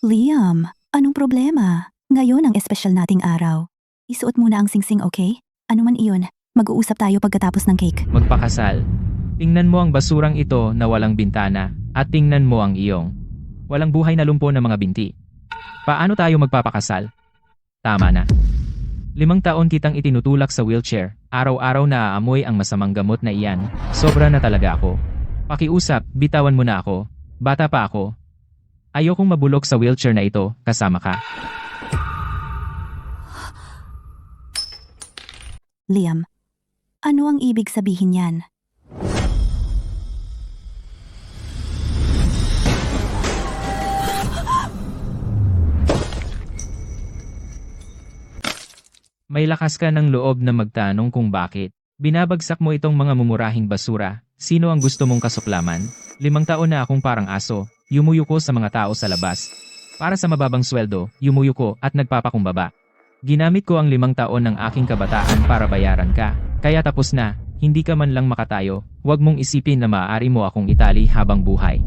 Liam, anong problema? Ngayon ang espesyal nating araw. Isuot muna ang singsing, okay? Ano man iyon, mag-uusap tayo pagkatapos ng cake. Magpakasal. Tingnan mo ang basurang ito na walang bintana, at tingnan mo ang iyong walang buhay na lumpo ng mga binti. Paano tayo magpapakasal? Tama na. 5 taon kitang itinutulak sa wheelchair, araw-araw na aamoy ang masamang gamot na iyan. Sobra na talaga ako. Pakiusap, bitawan mo na ako. Bata pa ako. Ayokong mabulok sa wheelchair na ito, kasama ka. Liam, ano ang ibig sabihin yan? May lakas ka ng loob na magtanong kung bakit. Binabagsak mo itong mga mumurahing basura. Sino ang gusto mong kasuklaman? 5 taon na akong parang aso, yumuyuko sa mga tao sa labas. Para sa mababang sweldo, yumuyuko at nagpapakumbaba. Ginamit ko ang 5 taon ng aking kabataan para bayaran ka. Kaya tapos na, hindi ka man lang makatayo. Huwag mong isipin na maaari mo akong itali habang buhay.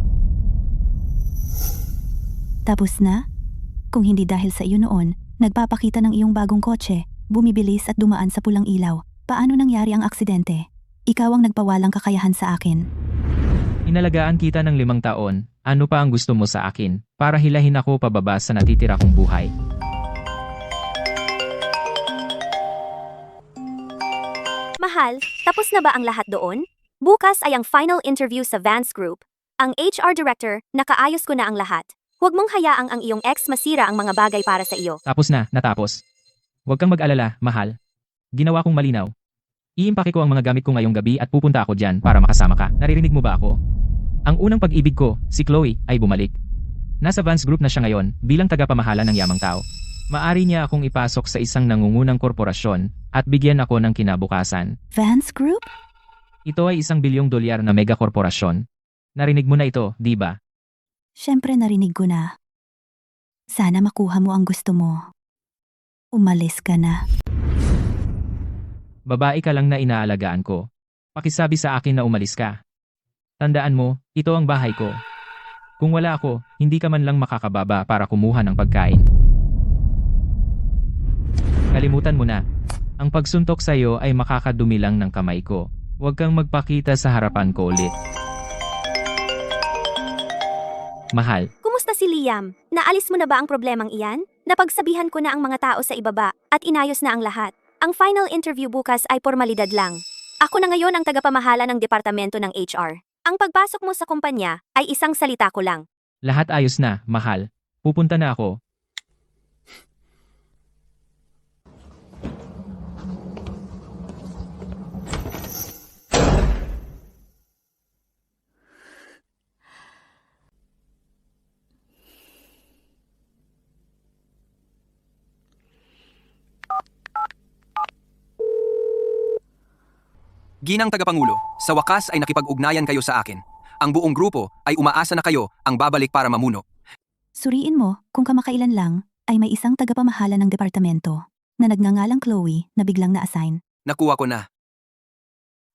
Tapos na? Kung hindi dahil sa iyo noon, nagpapakita ng iyong bagong kotse, bumibilis at dumaan sa pulang ilaw, paano nangyari ang aksidente? Ikaw ang nagpawalang kakayahan sa akin. Inalagaan kita ng 5 taon, ano pa ang gusto mo sa akin, para hilahin ako pababa sa natitira kong buhay. Mahal, tapos na ba ang lahat doon? Bukas ay ang final interview sa Vance Group. Ang HR Director, nakaayos ko na ang lahat. Huwag mong hayaang ang iyong ex masira ang mga bagay para sa iyo. Tapos na, natapos. Huwag kang mag-alala, mahal. Ginawa kong malinaw. Iimpake ko ang mga gamit ko ngayong gabi at pupunta ako dyan para makasama ka. Naririnig mo ba ako? Ang unang pag-ibig ko, si Chloe, ay bumalik. Nasa Vance Group na siya ngayon bilang tagapamahala ng yamang tao. Maari niya akong ipasok sa isang nangungunang korporasyon at bigyan ako ng kinabukasan. Vance Group? Ito ay $1 bilyong na megakorporasyon. Narinig mo na ito, di ba? Siyempre narinig ko na. Sana makuha mo ang gusto mo. Umalis ka na. Babae ka lang na inaalagaan ko. Pakisabi sa akin na umalis ka. Tandaan mo, ito ang bahay ko. Kung wala ako, hindi ka man lang makakababa para kumuha ng pagkain. Kalimutan mo na. Ang pagsuntok sa iyo ay makakadumi lang ng kamay ko. Huwag kang magpakita sa harapan ko ulit. Mahal. Kumusta si Liam? Naalis mo na ba ang problemang iyan? Napagsabihan ko na ang mga tao sa ibaba at inayos na ang lahat. Ang final interview bukas ay formalidad lang. Ako na ngayon ang tagapamahala ng departamento ng HR. Ang pagpasok mo sa kumpanya ay isang salita ko lang. Lahat ayos na, mahal. Pupunta na ako. Ginang Tagapangulo, sa wakas ay nakipag-ugnayan kayo sa akin. Ang buong grupo ay umaasa na kayo ang babalik para mamuno. Suriin mo kung kamakailan lang ay may isang tagapamahala ng departamento na nagngangalang Chloe na biglang na-assign. Nakuha ko na.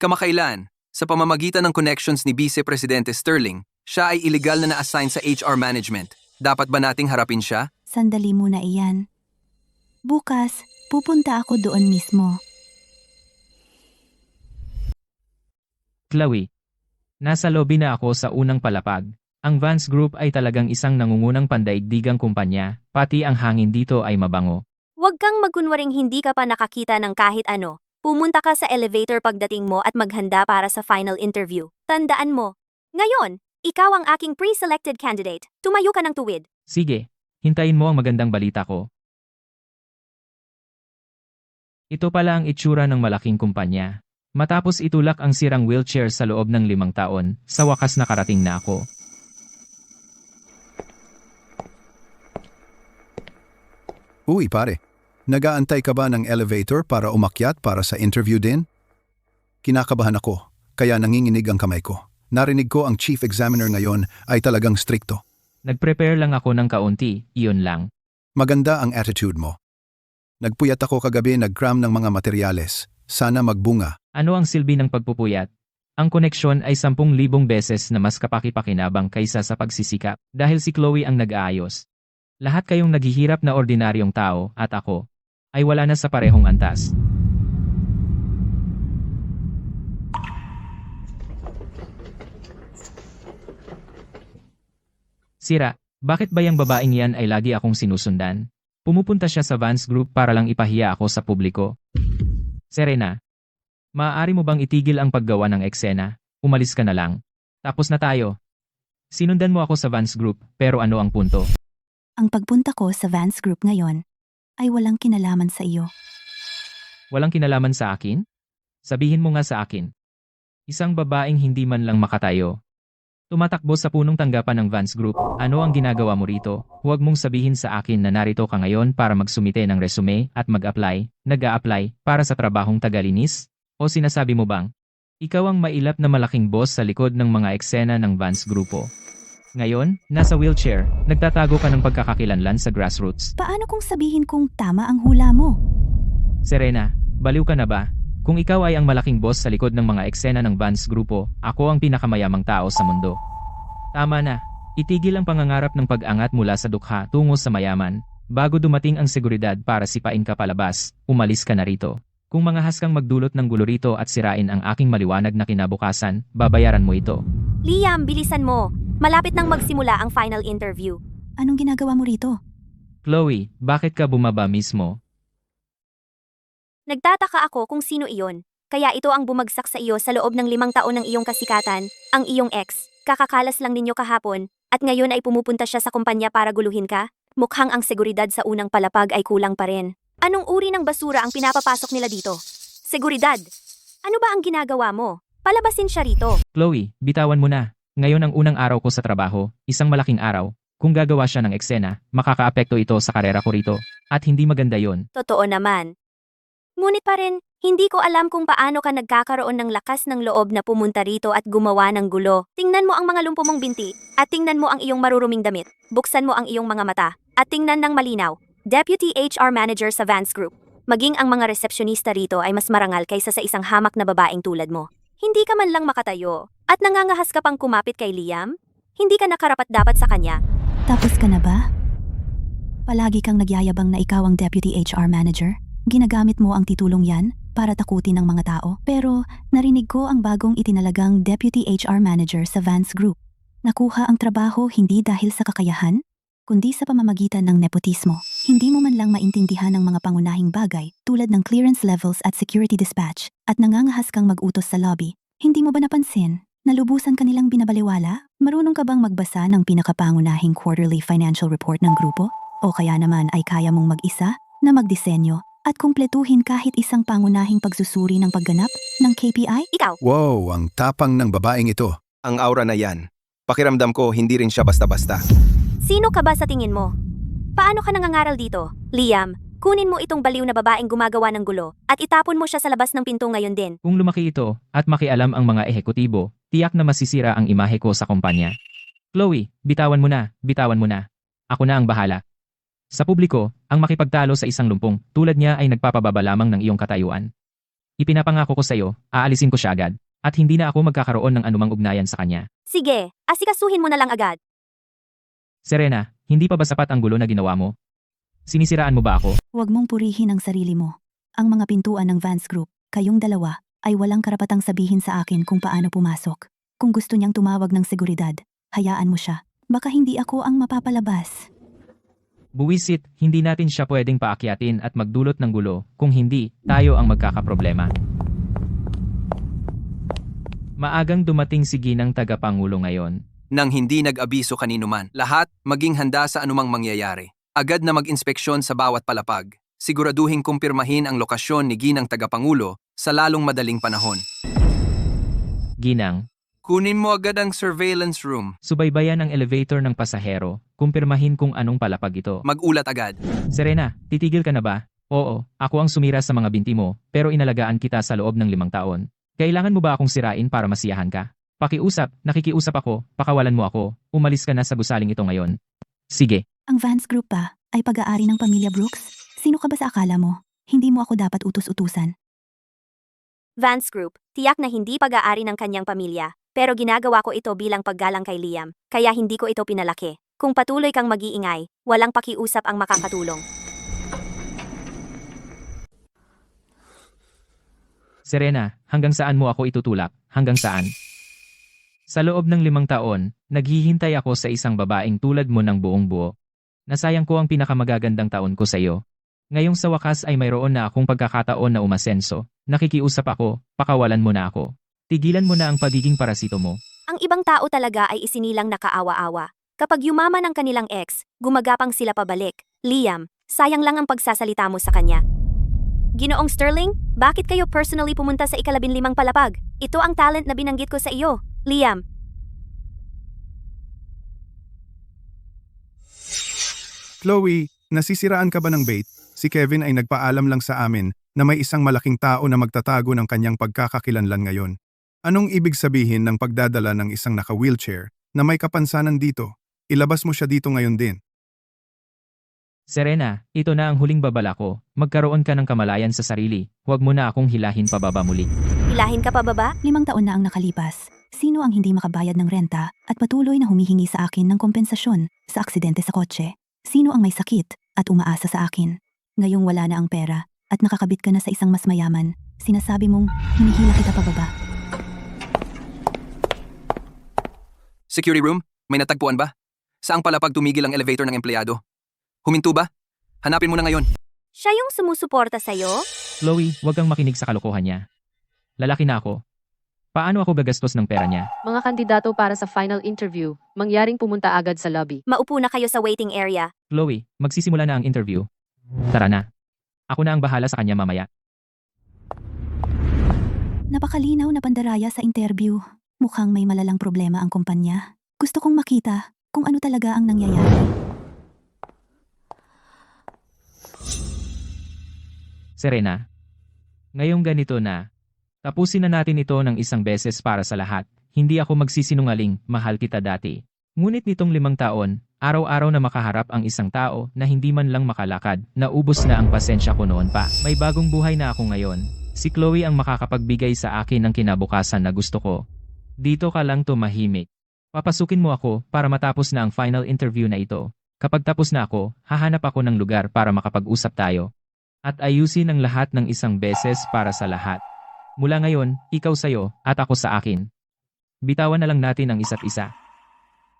Kamakailan, sa pamamagitan ng connections ni Vice Presidente Sterling, siya ay illegal na na-assign sa HR management. Dapat ba nating harapin siya? Sandali muna iyan. Bukas, pupunta ako doon mismo. Chloe. Nasa lobby na ako sa unang palapag. Ang Vance Group ay talagang isang nangungunang pandaigdigang kumpanya, pati ang hangin dito ay mabango. Huwag kang magkunwaring hindi ka pa nakakita ng kahit ano. Pumunta ka sa elevator pagdating mo at maghanda para sa final interview. Tandaan mo. Ngayon, ikaw ang aking pre-selected candidate. Tumayo ka ng tuwid. Sige, hintayin mo ang magandang balita ko. Ito pala ang itsura ng malaking kumpanya. Matapos itulak ang sirang wheelchair sa loob ng 5 taon, sa wakas nakarating na ako. Uy pare, nag-aantay ka ba ng elevator para umakyat para sa interview din? Kinakabahan ako, kaya nanginginig ang kamay ko. Narinig ko ang chief examiner ngayon ay talagang strikto. Nag-prepare lang ako ng kaunti, iyon lang. Maganda ang attitude mo. Nagpuyat ako kagabi nag-cram ng mga materyales. Sana magbunga. Ano ang silbi ng pagpupuyat? Ang koneksyon ay 10,000 beses na mas kapaki-pakinabang kaysa sa pagsisikap dahil si Chloe ang nag-aayos. Lahat kayong naghihirap na ordinaryong tao at ako ay wala na sa parehong antas. Sira, bakit ba yung babaeng yan ay lagi akong sinusundan? Pumupunta siya sa Vance Group para lang ipahiya ako sa publiko. Serena, maaari mo bang itigil ang paggawa ng eksena? Umalis ka na lang. Tapos na tayo. Sinundan mo ako sa Vance Group, pero ano ang punto? Ang pagpunta ko sa Vance Group ngayon ay walang kinalaman sa iyo. Walang kinalaman sa akin? Sabihin mo nga sa akin. Isang babaeng hindi man lang makatayo. Tumatakbo sa punong tanggapan ng Vance Group, ano ang ginagawa mo rito? Huwag mong sabihin sa akin na narito ka ngayon para magsumite ng resume at nag-a-apply para sa trabahong tagalinis? O sinasabi mo bang, ikaw ang mailap na malaking boss sa likod ng mga eksena ng Vance Grupo? Ngayon, nasa wheelchair, nagtatago ka ng pagkakakilanlan sa grassroots. Paano kung sabihin kong tama ang hula mo? Serena, baliw ka na ba? Kung ikaw ay ang malaking boss sa likod ng mga eksena ng Vance Grupo, ako ang pinakamayamang tao sa mundo. Tama na. Itigil ang pangangarap ng pag-angat mula sa dukha tungo sa mayaman. Bago dumating ang seguridad para sipain ka palabas, umalis ka na rito. Kung mangahas kang magdulot ng gulo rito at sirain ang aking maliwanag na kinabukasan, babayaran mo ito. Liam, bilisan mo. Malapit nang magsimula ang final interview. Anong ginagawa mo rito? Chloe, bakit ka bumaba mismo? Nagtataka ako kung sino iyon. Kaya ito ang bumagsak sa iyo sa loob ng 5 taon ng iyong kasikatan, ang iyong ex. Kakakalas lang ninyo kahapon, at ngayon ay pumupunta siya sa kumpanya para guluhin ka? Mukhang ang seguridad sa unang palapag ay kulang pa rin. Anong uri ng basura ang pinapapasok nila dito? Seguridad! Ano ba ang ginagawa mo? Palabasin siya rito. Chloe, bitawan mo na. Ngayon ang unang araw ko sa trabaho, isang malaking araw. Kung gagawa siya ng eksena, makakaapekto ito sa karera ko rito. At hindi maganda yon. Totoo naman. Ngunit pa rin, hindi ko alam kung paano ka nagkakaroon ng lakas ng loob na pumunta rito at gumawa ng gulo. Tingnan mo ang mga lumpo mong binti, at tingnan mo ang iyong maruruming damit. Buksan mo ang iyong mga mata, at tingnan ng malinaw. Deputy HR Manager sa Vance Group. Maging ang mga resepsyonista rito ay mas marangal kaysa sa isang hamak na babaeng tulad mo. Hindi ka man lang makatayo, at nangangahas ka pang kumapit kay Liam? Hindi ka nakarapat-dapat sa kanya. Tapos ka na ba? Palagi kang nagyayabang na ikaw ang Deputy HR Manager? Ginagamit mo ang titulong yan para takutin ng mga tao. Pero narinig ko ang bagong itinalagang Deputy HR Manager sa Vance Group. Nakuha ang trabaho hindi dahil sa kakayahan, kundi sa pamamagitan ng nepotismo. Hindi mo man lang maintindihan ang mga pangunahing bagay tulad ng clearance levels at security dispatch at nangangahas kang mag-utos sa lobby. Hindi mo ba napansin? Nalubusan ka nilang binabaliwala? Marunong ka bang magbasa ng pinakapangunahing quarterly financial report ng grupo? O kaya naman ay kaya mong mag-isa na magdisenyo at kumpletuhin kahit isang pangunahing pagsusuri ng pagganap ng KPI? Ikaw, Wow, ang tapang ng babaeng ito. Ang aura na yan. Pakiramdam ko hindi rin siya basta-basta. sino ka ba sa tingin mo? Paano ka nangangaral dito? Liam, kunin mo itong baliw na babaeng gumagawa ng gulo at itapon mo siya sa labas ng pinto ngayon din. Kung lumaki ito at makialam ang mga ehekutibo, tiyak na masisira ang imahe ko sa kumpanya. Chloe, bitawan mo na, bitawan mo na. Ako na ang bahala. Sa publiko, ang makipagtalo sa isang lumpong tulad niya ay nagpapababa lamang ng iyong katayuan. Ipinapangako ko sa iyo, aalisin ko siya agad, at hindi na ako magkakaroon ng anumang ugnayan sa kanya. Sige, asikasuhin mo na lang agad. Serena, hindi pa ba sapat ang gulo na ginawa mo? Sinisiraan mo ba ako? Huwag mong purihin ang sarili mo. Ang mga pintuan ng Vance Group, kayong dalawa, ay walang karapatang sabihin sa akin kung paano pumasok. Kung gusto niyang tumawag ng seguridad, hayaan mo siya. Baka hindi ako ang mapapalabas. Buwisit, hindi natin siya pwedeng paakyatin at magdulot ng gulo, kung hindi, tayo ang magkakaproblema. Maagang dumating si Ginang Tagapangulo ngayon. Nang hindi nag-abiso kanino man, lahat maging handa sa anumang mangyayari. Agad na mag-inspeksyon sa bawat palapag. Siguraduhin kumpirmahin ang lokasyon ni Ginang Tagapangulo sa lalong madaling panahon. Ginang, Kunin mo agad ang surveillance room. subaybayan ang elevator ng pasahero, kumpirmahin kung anong palapag ito. Mag-ulat agad. Serena, titigil ka na ba? Oo, ako ang sumira sa mga binti mo, pero inalagaan kita sa loob ng 5 taon. Kailangan mo ba akong sirain para masiyahan ka? Pakiusap, nakikiusap ako, pakawalan mo ako, umalis ka na sa gusaling ito ngayon. Sige. Ang Vance Group pa ay pag-aari ng pamilya Brooks? Sino ka ba sa akala mo? Hindi mo ako dapat utus-utusan. Vance Group, tiyak na hindi pag-aari ng kanyang pamilya, pero ginagawa ko ito bilang paggalang kay Liam, kaya hindi ko ito pinalaki. Kung patuloy kang mag-iingay, Walang pakiusap ang makakatulong. Serena, hanggang saan mo ako itutulak? Hanggang saan? Sa loob ng 5 taon, naghihintay ako sa isang babaeng tulad mo ng buong buo. Nasayang ko ang pinakamagagandang taon ko sa iyo. Ngayong sa wakas ay mayroon na akong pagkakataon na umasenso. Nakikiusap ako, pakawalan mo na ako. Tigilan mo na ang pagiging parasito mo. Ang ibang tao talaga ay isinilang nakaawa-awa. Kapag yumaman ang kanilang ex, gumagapang sila pabalik. Liam, sayang lang ang pagsasalita mo sa kanya. Ginoong Sterling, bakit kayo personally pumunta sa ika-15 palapag? Ito ang talent na binanggit ko sa iyo. Liam, Chloe, nasisiraan ka ba ng bait? Si Kevin ay nagpaalam lang sa amin na may isang malaking tao na magtatago ng kanyang pagkakakilanlan ngayon. Anong ibig sabihin ng pagdadala ng isang naka-wheelchair na may kapansanan dito? Ilabas mo siya dito ngayon din. Serena, ito na ang huling babala ko. Magkaroon ka ng kamalayan sa sarili. Huwag mo na akong hilahin pababa muli. hilahin ka pa baba? 5 taon na ang nakalipas. Sino ang hindi makabayad ng renta at patuloy na humihingi sa akin ng kompensasyon sa aksidente sa kotse? Sino ang may sakit at umaasa sa akin? Ngayong wala na ang pera at nakakabit ka na sa isang mas mayaman, sinasabi mong hinihila kita pababa. Security room, may natagpuan ba? Saang palapag tumigil ang elevator ng empleyado? Huminto ba? Hanapin mo na ngayon. Siya yung sumusuporta sa'yo? Chloe, huwag kang makinig sa kalokohan niya. Lalaki na ako. Paano ako gagastos ng pera niya? Mga kandidato para sa final interview, mangyaring pumunta agad sa lobby. Maupo na kayo sa waiting area. Chloe, magsisimula na ang interview. Tara na. Ako na ang bahala sa kanya mamaya. Napakalinaw na pandaraya sa interview. Mukhang may malalang problema ang kumpanya. Gusto kong makita kung ano talaga ang nangyayari. Serena, ngayong ganito na, tapusin na natin ito ng isang beses para sa lahat. Hindi ako magsisinungaling, mahal kita dati. Ngunit nitong 5 taon, araw-araw na makaharap ang isang tao na hindi man lang makalakad, naubos na ang pasensya ko noon pa. May bagong buhay na ako ngayon. Si Chloe ang makakapagbigay sa akin ng kinabukasan na gusto ko. Dito ka lang tumahimik. Papasukin mo ako para matapos na ang final interview na ito. Kapag tapos na ako, hahanap ako ng lugar para makapag-usap tayo. At ayusin ang lahat ng isang beses para sa lahat. Mula ngayon, ikaw sa'yo at ako sa akin. Bitawan na lang natin ang isa't isa.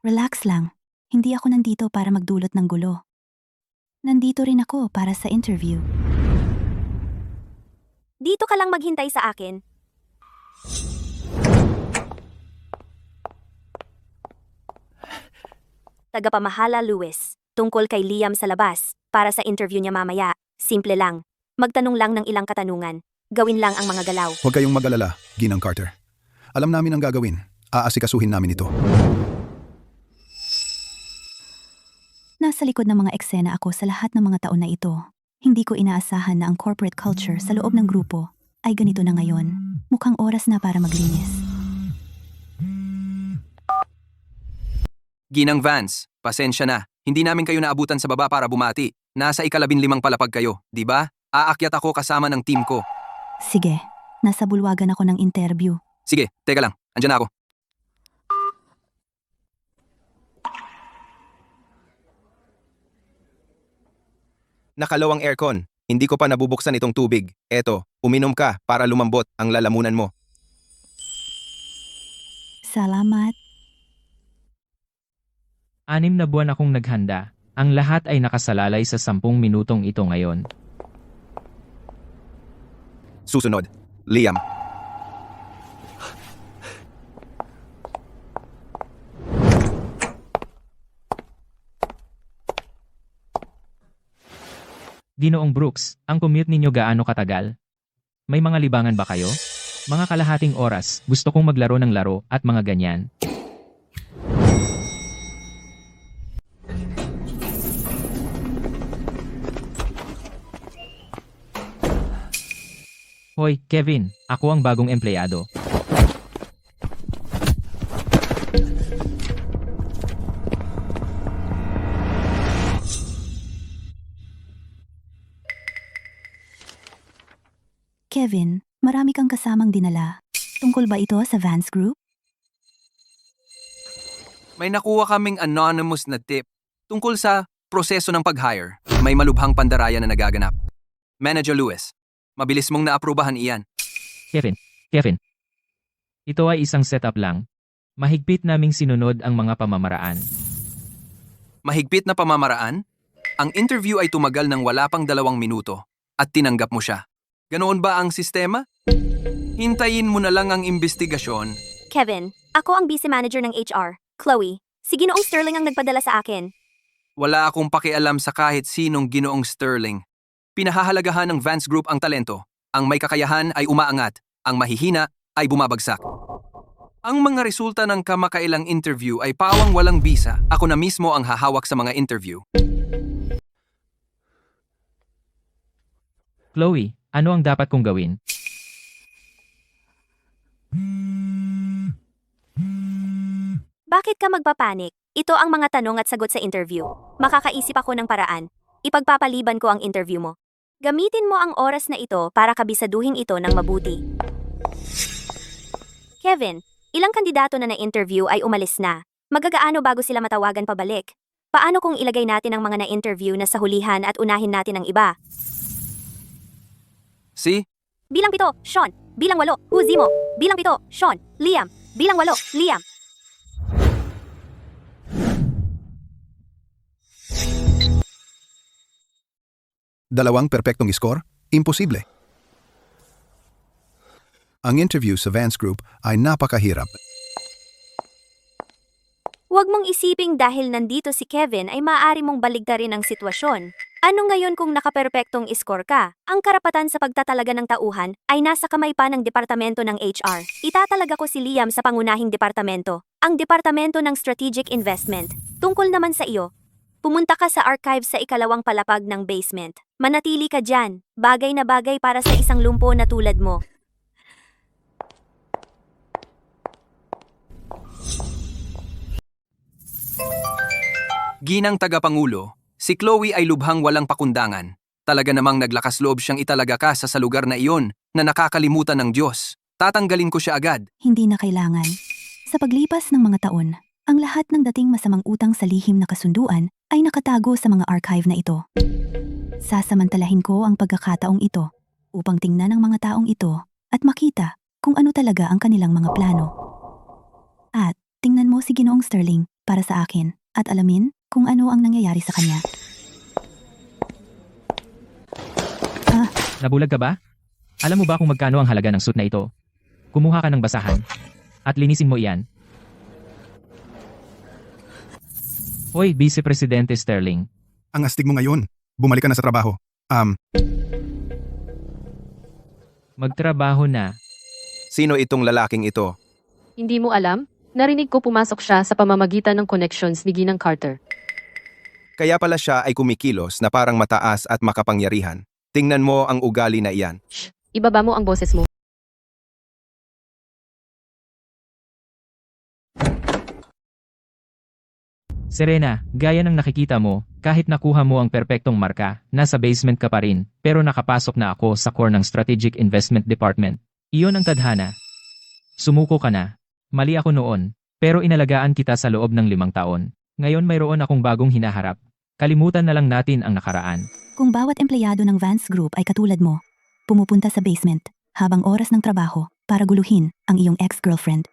Relax lang. Hindi ako nandito para magdulot ng gulo. Nandito rin ako para sa interview. Dito ka lang maghintay sa akin. Tagapamahala Lewis, tungkol kay Liam sa labas, para sa interview niya mamaya. Simple lang. Magtanong lang ng ilang katanungan. Gawin lang ang mga galaw. Huwag kayong mag-alala, Ginang Carter. Alam namin ang gagawin. Aasikasuhin namin ito. Nasa likod ng mga eksena ako sa lahat ng mga taon na ito. Hindi ko inaasahan na ang corporate culture sa loob ng grupo ay ganito na ngayon. Mukhang oras na para maglinis. Ginang Vance, pasensya na. Hindi namin kayo naabutan sa baba para bumati. Nasa ika-15 palapag kayo, di ba? Aakyat ako kasama ng team ko. Sige, nasa bulwagan ako ng interview. Sige, teka lang. Andyan na ako. Nakalaw ang aircon. Hindi ko pa nabubuksan itong tubig. Eto, uminom ka para lumambot ang lalamunan mo. Salamat. 6 na buwan akong naghanda. Ang lahat ay nakasalalay sa 10 minutong ito ngayon. Susunod, Liam. Ginoong Brooks, ang commute ninyo gaano katagal? May mga libangan ba kayo? Mga kalahating oras, gusto kong maglaro ng laro at mga ganyan. Hoy, Kevin, ako ang bagong empleyado. Kevin, marami kang kasamang dinala. Tungkol ba ito sa Vance Group? May nakuha kaming anonymous na tip tungkol sa Proseso ng pag-hire. May malubhang pandaraya na nagaganap. Manager Lewis, mabilis mong naaprubahan iyan. Kevin. Ito ay isang setup lang. Mahigpit naming sinunod ang mga pamamaraan. Mahigpit na pamamaraan? Ang interview ay tumagal ng wala pang 2 minuto at tinanggap mo siya. Ganoon ba ang sistema? Hintayin mo na lang ang investigasyon. Kevin, ako ang vice manager ng HR, Chloe. Si Ginoong Sterling ang nagpadala sa akin. Wala akong pakialam sa kahit sinong Ginoong Sterling. Pinahahalagahan ng Vance Group ang talento. Ang may kakayahan ay umaangat, ang mahihina ay bumabagsak. Ang mga resulta ng kamakailang interview ay pawang walang bisa. Ako na mismo ang hahawak sa mga interview. Chloe, ano ang dapat kong gawin? Bakit ka magpapanik? Ito ang mga tanong at sagot sa interview. Makakaisip ako ng paraan. Ipagpapaliban ko ang interview mo. Gamitin mo ang oras na ito para kabisaduhin ito ng mabuti. Kevin, ilang kandidato na na-interview ay umalis na. Magagaano bago sila matawagan pabalik? Paano kung ilagay natin ang mga na-interview na sa hulihan at unahin natin ang iba? Si? Bilang 7, Sean. Bilang 8, Uzimo. Bilang 7, Sean. Liam. Bilang 8, Liam. Dalawang perpektong score? Imposible. Ang interview sa Vance Group ay napakahirap. Huwag mong isiping dahil nandito si Kevin ay maaari mong baligtarin ang sitwasyon. Ano ngayon kung nakaperpektong score ka? Ang karapatan sa pagtatalaga ng tauhan ay nasa kamay pa ng departamento ng HR. Itatalaga ko si Liam sa pangunahing departamento, ang departamento ng Strategic Investment. Tungkol naman sa iyo, pumunta ka sa archive sa ikalawang palapag ng basement. Manatili ka dyan, bagay na bagay para sa isang lumpo na tulad mo. Ginang tagapangulo, si Chloe ay lubhang walang pakundangan. Talaga namang naglakas loob siyang italaga ka sa lugar na iyon na nakakalimutan ng Diyos. Tatanggalin ko siya agad. Hindi na kailangan. Sa paglipas ng mga taon, ang lahat ng dating masamang utang sa lihim na kasunduan ay nakatago sa mga archive na ito. Sasamantalahin ko ang pagkakataong ito upang tingnan ang mga taong ito at makita kung ano talaga ang kanilang mga plano. At tingnan mo si Ginoong Sterling para sa akin at alamin kung ano ang nangyayari sa kanya. Nabulag ka ba? Alam mo ba kung magkano ang halaga ng suit na ito? Kumuha ka ng basahan at linisin mo iyan. Hoy, Vice Presidente Sterling. Ang astig mo ngayon. Bumalik ka na sa trabaho. Magtrabaho na. Sino itong lalaking ito? Hindi mo alam? Narinig ko pumasok siya sa pamamagitan ng connections ni Ginang Carter. Kaya pala siya ay kumikilos na parang mataas at makapangyarihan. Tingnan mo ang ugali na iyan. Shh! Ibaba mo ang boses mo. Serena, gaya ng nakikita mo, kahit nakuha mo ang perpektong marka, nasa basement ka pa rin, pero nakapasok na ako sa core ng Strategic Investment Department. Iyon ang tadhana. Sumuko ka na. Mali ako noon, pero inalagaan kita sa loob ng 5 taon. Ngayon mayroon akong bagong hinaharap. Kalimutan na lang natin ang nakaraan. Kung bawat empleyado ng Vance Group ay katulad mo, pumupunta sa basement habang oras ng trabaho para guluhin ang iyong ex-girlfriend,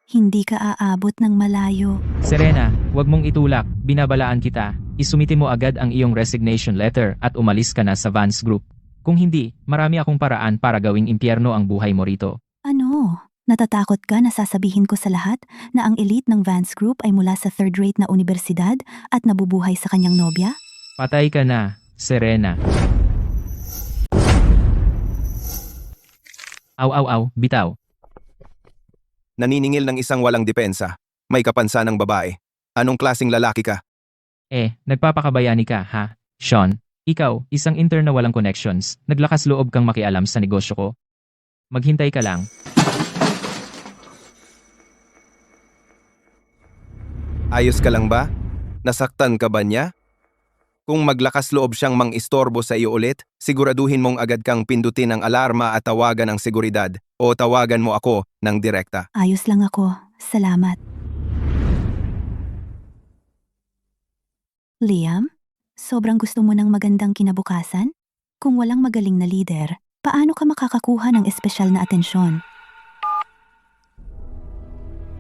hindi ka aabot ng malayo. Serena, huwag mong itulak, binabalaan kita. Isumiti mo agad ang iyong resignation letter at umalis ka na sa Vance Group. Kung hindi, marami akong paraan para gawing impyerno ang buhay mo rito. Ano? Natatakot ka na sasabihin ko sa lahat na ang elite ng Vance Group ay mula sa third-rate na universidad at nabubuhay sa kanyang nobya? Patay ka na, Serena. Aw, bitaw. Naniningil ng isang walang depensa. May kapansa ng babae. Anong klasing lalaki ka? Nagpapakabayani ka, ha? Sean, ikaw, isang intern na walang connections, naglakas loob kang makialam sa negosyo ko. Maghintay ka lang. Ayos ka lang ba? Nasaktan ka ba niya? Kung maglakas loob siyang mang-istorbo sa iyo ulit, siguraduhin mong agad kang pindutin ang alarma at tawagan ang seguridad o tawagan mo ako ng direkta. Ayos lang ako. Salamat. Liam, Sobrang gusto mo ng magandang kinabukasan? Kung walang magaling na leader, paano ka makakakuha ng espesyal na atensyon?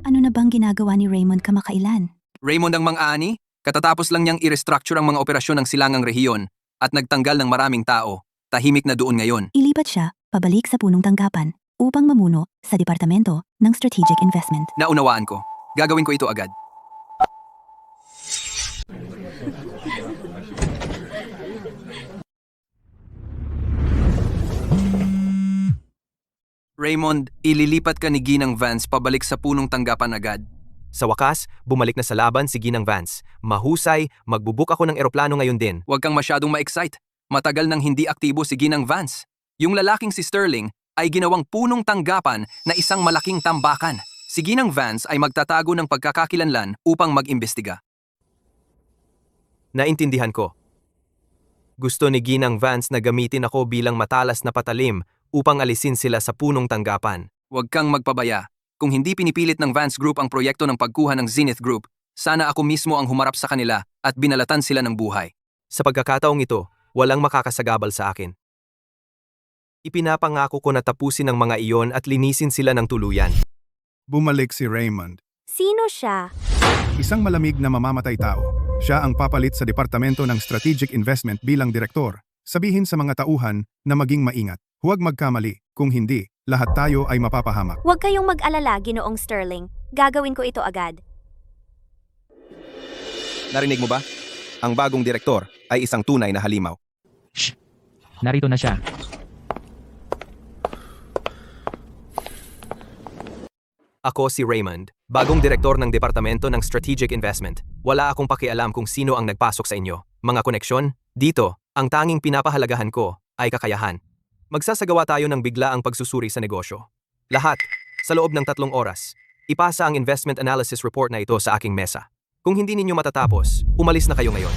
Ano na bang ginagawa ni Raymond kamakailan? Raymond ang mang-ani, katatapos lang niyang i-restructure ang mga operasyon ng silangang rehiyon at nagtanggal ng maraming tao. Tahimik na doon ngayon. Ilipat siya, pabalik sa punong tanggapan, upang mamuno sa Departamento ng Strategic Investment. Naunawaan ko. Gagawin ko ito agad. Raymond, ililipat ka ni Ginang Vance pabalik sa punong tanggapan agad. Sa wakas, bumalik na sa laban si Ginang Vance. Mahusay, magbubuk ako ng eroplano ngayon din. Huwag kang masyadong ma-excite. Matagal nang hindi aktibo si Ginang Vance. Yung lalaking si Sterling ay ginawang punong tanggapan na isang malaking tambakan. Si Ginang Vance ay magtatago ng pagkakakilanlan upang mag-imbestiga. Naintindihan ko. Gusto ni Ginang Vance na gamitin ako bilang matalas na patalim upang alisin sila sa punong tanggapan. Huwag kang magpabaya. Kung hindi pinipilit ng Vance Group ang proyekto ng pagkuha ng Zenith Group, sana ako mismo ang humarap sa kanila at binalatan sila ng buhay. Sa pagkakataong ito, walang makakasagabal sa akin. Ipinapangako ko na tapusin ang mga iyon at linisin sila ng tuluyan. Bumalik si Raymond. Sino siya? Isang malamig na mamamatay tao. Siya ang papalit sa Departamento ng Strategic Investment bilang direktor. Sabihin sa mga tauhan na maging maingat. Huwag magkamali. Kung hindi, lahat tayo ay mapapahamak. Huwag kayong mag-alala, Ginoong Sterling. Gagawin ko ito agad. Narinig mo ba? Ang bagong direktor ay isang tunay na halimaw. Shh! Narito na siya. Ako si Raymond, bagong direktor ng Departamento ng Strategic Investment. Wala akong pakialam kung sino ang nagpasok sa inyo. Mga koneksyon? Dito, ang tanging pinapahalagahan ko ay kakayahan. Magsasagawa tayo ng biglaang pagsusuri sa negosyo. Lahat, sa loob ng 3 oras. Ipasa ang investment analysis report na ito sa aking mesa. Kung hindi ninyo matatapos, umalis na kayo ngayon.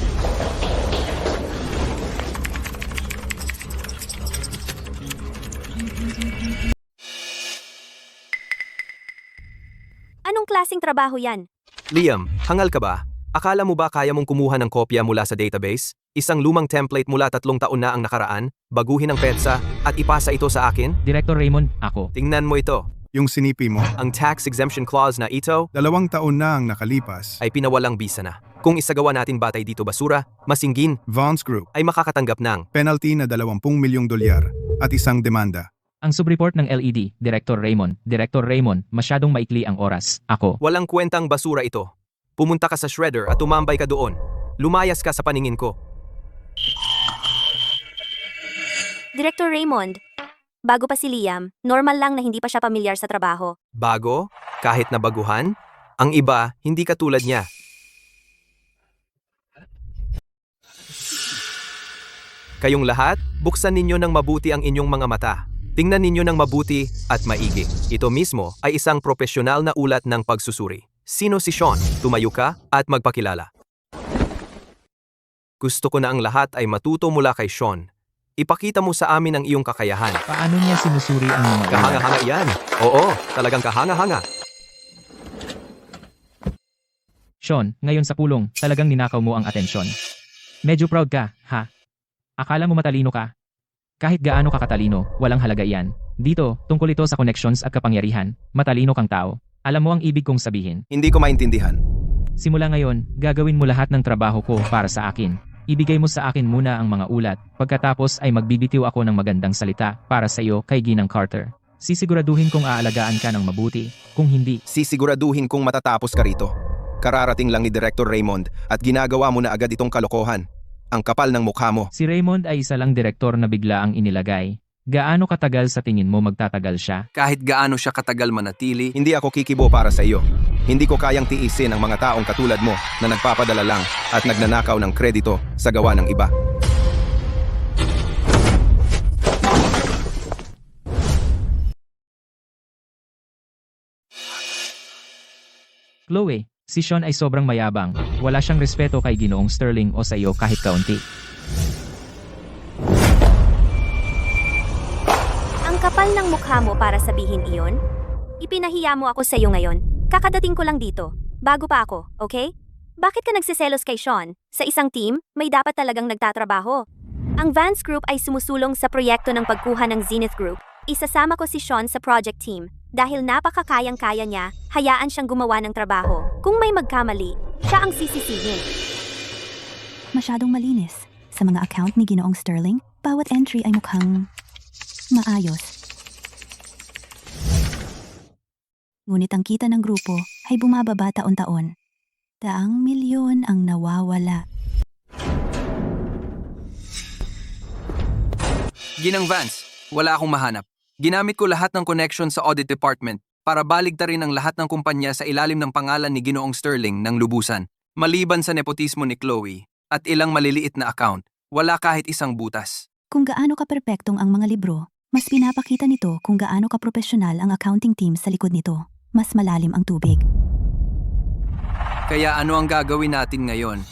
Anong klaseng trabaho yan? Liam, hangal ka ba? Akala mo ba kaya mong kumuha ng kopya mula sa database? Isang lumang template mula 3 taon na ang nakaraan, baguhin ang petsa, at ipasa ito sa akin? Director Raymond, ako. Tingnan mo ito. Yung sinipi mo, Ang tax exemption clause na ito 2 taon na ang nakalipas. ay pinawalang bisa na. Kung isagawa natin batay dito basura, masinggin Vance Group, ay makakatanggap ng penalty na $20 milyong at isang demanda. Ang subreport ng LED, Director Raymond, masyadong maikli ang oras. Ako. walang kwentang basura ito. Pumunta ka sa shredder at tumambay ka doon. Lumayas ka sa paningin ko. Director Raymond, bago pa si Liam, normal lang na hindi pa siya pamilyar sa trabaho. Bago, kahit na baguhan, ang iba hindi katulad niya. Kayong lahat, buksan ninyo ng mabuti ang inyong mga mata. Tingnan ninyo ng mabuti at maigi. Ito mismo ay isang propesyonal na ulat ng pagsusuri. Sino si Sean? Tumayo ka at magpakilala. Gusto ko na ang lahat ay matuto mula kay Sean. Ipakita mo sa amin ang iyong kakayahan. Paano niya sinusuri ang mga ulat? Kahanga-hanga yan. Oo, talagang kahanga-hanga. Sean, ngayon sa pulong, talagang ninakaw mo ang atensyon. Medyo proud ka, ha? Akala mo matalino ka? Kahit gaano ka katalino, walang halaga iyan. Dito, tungkol ito sa connections at kapangyarihan, matalino kang tao. Alam mo ang ibig kong sabihin. Hindi ko maintindihan. Simula ngayon, gagawin mo lahat ng trabaho ko para sa akin. Ibigay mo sa akin muna ang mga ulat, pagkatapos ay magbibitiw ako ng magandang salita para sa iyo kay Ginang Carter. Sisiguraduhin kong aalagaan ka ng mabuti, kung hindi, Sisiguraduhin kong matatapos ka rito. Kararating lang ni Director Raymond at ginagawa mo na agad itong kalokohan. Ang kapal ng mukha mo. si Raymond ay isa lang direktor na bigla ang inilagay. Gaano katagal sa tingin mo magtatagal siya? Kahit gaano siya katagal manatili, Hindi ako kikibo para sa iyo. Hindi ko kayang tiisin ang mga taong katulad mo na nagpapadala lang at nagnanakaw ng kredito sa gawa ng iba. Chloe, si Sean ay sobrang mayabang. Wala siyang respeto kay Ginoong Sterling o sa iyo kahit kaunti. Ang kapal ng mukha mo para sabihin iyon? Ipinahiya mo ako sa iyo ngayon. Kakadating ko lang dito. Bago pa ako, okay? Bakit ka nagsiselos kay Sean? Sa isang team, may dapat talagang nagtatrabaho. Ang Vance Group ay sumusulong sa proyekto ng pagkuha ng Zenith Group. Isasama ko si Sean sa project team. Dahil napakakayang-kaya niya, hayaan siyang gumawa ng trabaho. Kung may magkamali, siya ang sisisihin. Masyadong malinis. Sa mga account ni Ginoong Sterling, bawat entry ay mukhang maayos. Ngunit ang kita ng grupo ay bumababa taon-taon. Daang milyon ang nawawala. Ginang Vance, wala akong mahanap. Ginamit ko lahat ng connection sa audit department para baligtarin ang lahat ng kumpanya sa ilalim ng pangalan ni Ginoong Sterling ng lubusan. Maliban sa nepotismo ni Chloe at ilang maliliit na account, wala kahit isang butas. Kung gaano ka-perpektong ang mga libro, mas pinapakita nito kung gaano ka-profesional ang accounting team sa likod nito. Mas malalim ang tubig. Kaya ano ang gagawin natin ngayon?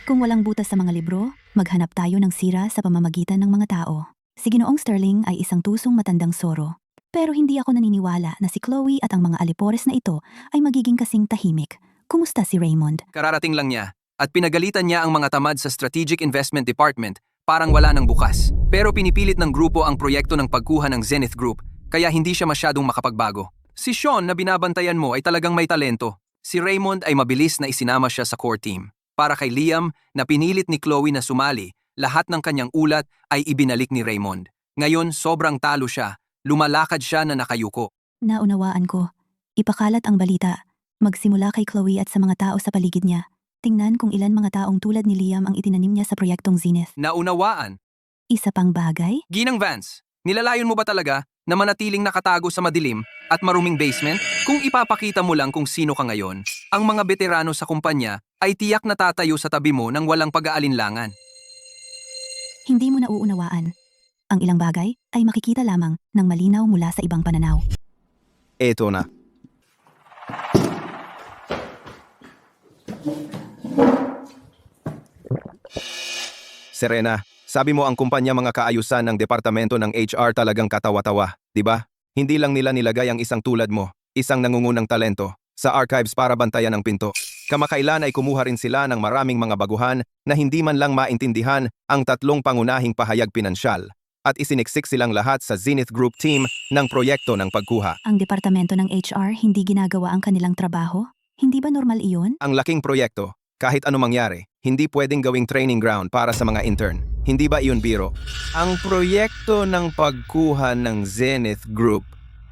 Kung walang butas sa mga libro, maghanap tayo ng sira sa pamamagitan ng mga tao. Si Ginoong Sterling ay isang tusong matandang soro. Pero hindi ako naniniwala na si Chloe at ang mga alipores na ito ay magiging kasing tahimik. Kumusta si Raymond? Kararating lang niya at pinagalitan niya ang mga tamad sa Strategic Investment Department parang wala nang bukas. Pero pinipilit ng grupo ang proyekto ng pagkuha ng Zenith Group kaya hindi siya masyadong makapagbago. Si Sean na binabantayan mo ay talagang may talento. Si Raymond ay mabilis na isinama siya sa core team. Para kay Liam na pinilit ni Chloe na sumali, lahat ng kanyang ulat ay ibinalik ni Raymond. Ngayon sobrang talo siya, lumalakad siya na nakayuko. Naunawaan ko. Ipakalat ang balita. Magsimula kay Chloe at sa mga tao sa paligid niya. Tingnan kung ilan mga taong tulad ni Liam ang itinanim niya sa proyektong Zenith. Naunawaan. Isa pang bagay? Ginang Vance, nilalayon mo ba talaga na manatiling nakatago sa madilim at maruming basement? Kung ipapakita mo lang kung sino ka ngayon, ang mga veterano sa kumpanya ay tiyak na tatayo sa tabi mo ng walang pag-aalinlangan. Hindi mo nauunawaan. Ang ilang bagay ay makikita lamang ng malinaw mula sa ibang pananaw. Eto na. Serena, sabi mo ang kumpanya mga kaayusan ng departamento ng HR talagang katawa-tawa, di ba? Hindi lang nila nilagay ang isang tulad mo, isang nangungunang talento, sa archives para bantayan ang pinto. Kamakailan ay kumuha rin sila ng maraming mga baguhan na hindi man lang maintindihan ang tatlong pangunahing pahayag pinansyal at isiniksik silang lahat sa Zenith Group team ng proyekto ng pagkuha. Ang departamento ng HR hindi ginagawa ang kanilang trabaho? Hindi ba normal iyon? Ang laking proyekto, kahit ano mangyari, hindi pwedeng gawing training ground para sa mga intern. Hindi ba iyon biro? Ang proyekto ng pagkuha ng Zenith Group,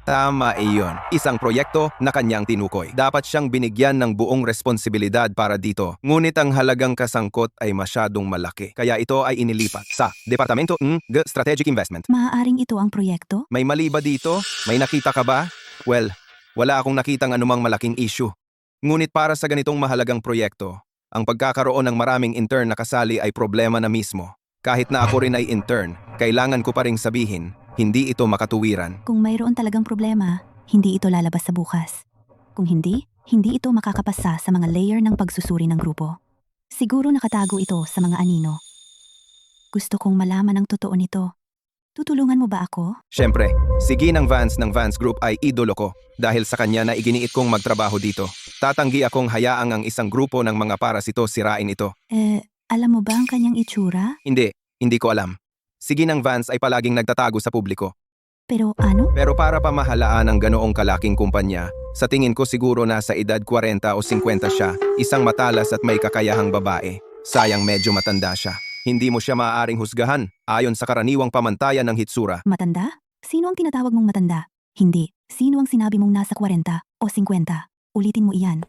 tama iyon. Isang proyekto na kanyang tinukoy. Dapat siyang binigyan ng buong responsibilidad para dito. Ngunit ang halagang kasangkot ay masyadong malaki. Kaya ito ay inilipat sa Departamento ng Strategic Investment. Maaaring ito ang proyekto? May mali ba dito? May nakita ka ba? Well, wala akong nakitang anumang malaking issue. Ngunit para sa ganitong mahalagang proyekto, ang pagkakaroon ng maraming intern na kasali ay problema na mismo. Kahit na ako rin ay intern, kailangan ko pa ring sabihin, hindi ito makatuwiran. Kung mayroon talagang problema, hindi ito lalabas sa bukas. Kung hindi, hindi ito makakapasa sa mga layer ng pagsusuri ng grupo. Siguro nakatago ito sa mga anino. Gusto kong malaman ang totoo nito. Tutulungan mo ba ako? Siyempre, si Ginang Vance ng Vance Group ay idolo ko dahil sa kanya na iginiit kong magtrabaho dito. Tatanggi akong hayaang ang isang grupo ng mga parasito sirain ito. Alam mo ba ang kanyang itsura? Hindi ko alam. Si Ginang Vance ay palaging nagtatago sa publiko. Pero ano? Pero para pamahalaan ang ganoong kalaking kumpanya, sa tingin ko siguro nasa edad 40 o 50 siya, isang matalas at may kakayahang babae. Sayang medyo matanda siya. Hindi mo siya maaaring husgahan ayon sa karaniwang pamantayan ng hitsura. Matanda? Sino ang tinatawag mong matanda? Hindi. Sino ang sinabi mong nasa 40 o 50? Ulitin mo iyan.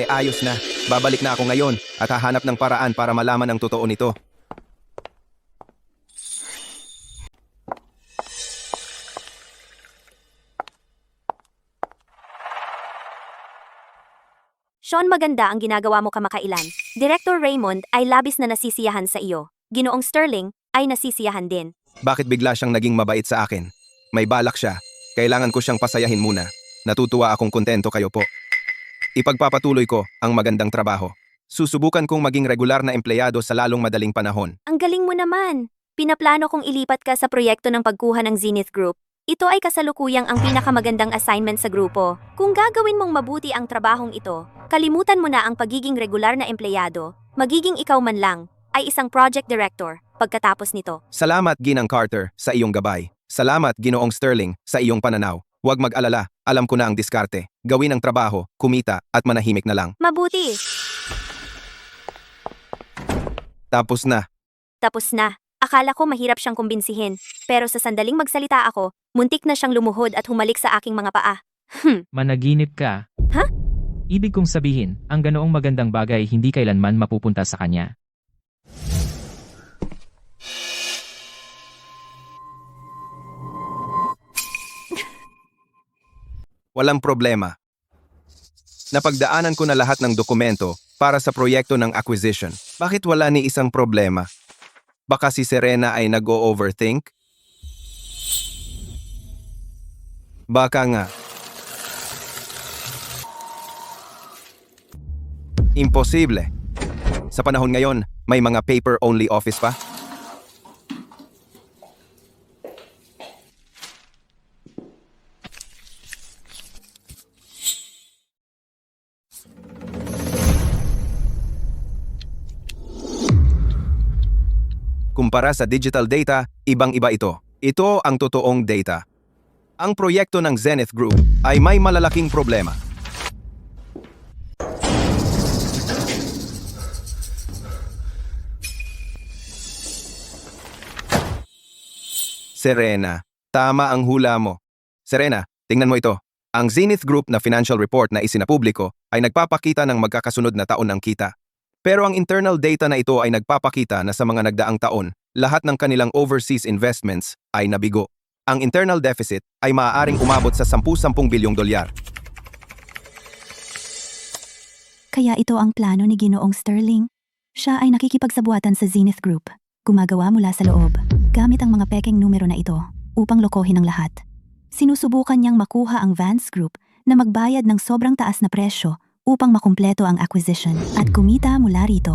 Ayos na. Babalik na ako ngayon at hahanap ng paraan para malaman ang totoo nito. Sean, maganda ang ginagawa mo kamakailan. Director Raymond ay labis na nasisiyahan sa iyo. Ginoong Sterling ay nasisiyahan din. Bakit bigla siyang naging mabait sa akin? May balak siya. Kailangan ko siyang pasayahin muna. Natutuwa akong kontento kayo po. Ipagpapatuloy ko ang magandang trabaho. Susubukan kong maging regular na empleyado sa lalong madaling panahon. Ang galing mo naman. Pinaplano kong ilipat ka sa proyekto ng pagkuha ng Zenith Group. Ito ay kasalukuyang ang pinakamagandang assignment sa grupo. Kung gagawin mong mabuti ang trabahong ito, kalimutan mo na ang pagiging regular na empleyado. Magiging ikaw man lang ay isang project director pagkatapos nito. Salamat, Ginang Carter, sa iyong gabay. Salamat, Ginoong Sterling, sa iyong pananaw. Huwag mag-alala, alam ko na ang diskarte. Gawin ang trabaho, kumita, at manahimik na lang. Mabuti. Tapos na. Tapos na. Akala ko mahirap siyang kumbinsihin. Pero sa sandaling magsalita ako, muntik na siyang lumuhod at humalik sa aking mga paa. Managinip ka. Ha? Ibig kong sabihin, ang ganoong magandang bagay hindi kailanman mapupunta sa kanya. Walang problema. Napagdaanan ko na lahat ng dokumento para sa proyekto ng acquisition. Bakit wala ni isang problema? Baka si Serena ay nag-o-overthink? Baka nga. Imposible. Sa panahon ngayon, may mga paper-only office pa? Kumpara sa digital data, ibang-iba ito. Ito ang totoong data. Ang proyekto ng Zenith Group ay may malalaking problema. Serena, tama ang hula mo. Serena, tingnan mo ito. Ang Zenith Group na financial report na isinapubliko ay nagpapakita ng magkakasunod na taon ng kita. Pero ang internal data na ito ay nagpapakita na sa mga nagdaang taon, lahat ng kanilang overseas investments ay nabigo. Ang internal deficit ay maaaring umabot sa 10 bilyong dolyar. Kaya ito ang plano ni Ginoong Sterling. Siya ay nakikipagsabuatan sa Zenith Group. Gumagawa mula sa loob, gamit ang mga pekeng numero na ito, upang lokohin ang lahat. Sinusubukan niyang makuha ang Vance Group na magbayad ng sobrang taas na presyo upang makumpleto ang acquisition at kumita mula rito.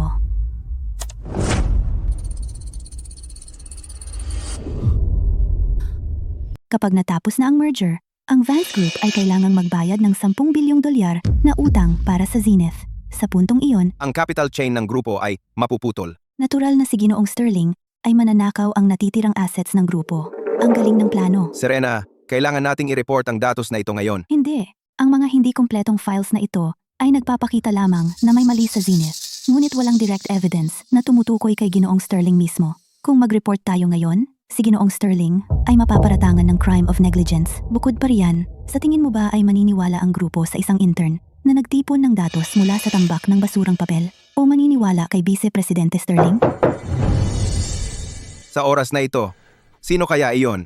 Kapag natapos na ang merger, ang Vance Group ay kailangang magbayad ng 10 bilyong dolyar na utang para sa Zenith. Sa puntong iyon, Ang capital chain ng grupo ay mapuputol. natural na si Ginoong Sterling ay mananakaw ang natitirang assets ng grupo. Ang galing ng plano. Serena, kailangan nating i-report ang datos na ito ngayon. Hindi. Ang mga hindi kumpletong files na ito ay nagpapakita lamang na may mali sa Zenith. Ngunit walang direct evidence na tumutukoy kay Ginoong Sterling mismo. Kung mag-report tayo ngayon, si Ginoong Sterling ay mapaparatangan ng crime of negligence. Bukod pa riyan, sa tingin mo ba ay maniniwala ang grupo sa isang intern na nagtipon ng datos mula sa tambak ng basurang papel? O maniniwala kay Vice Presidente Sterling? Sa oras na ito, sino kaya iyon?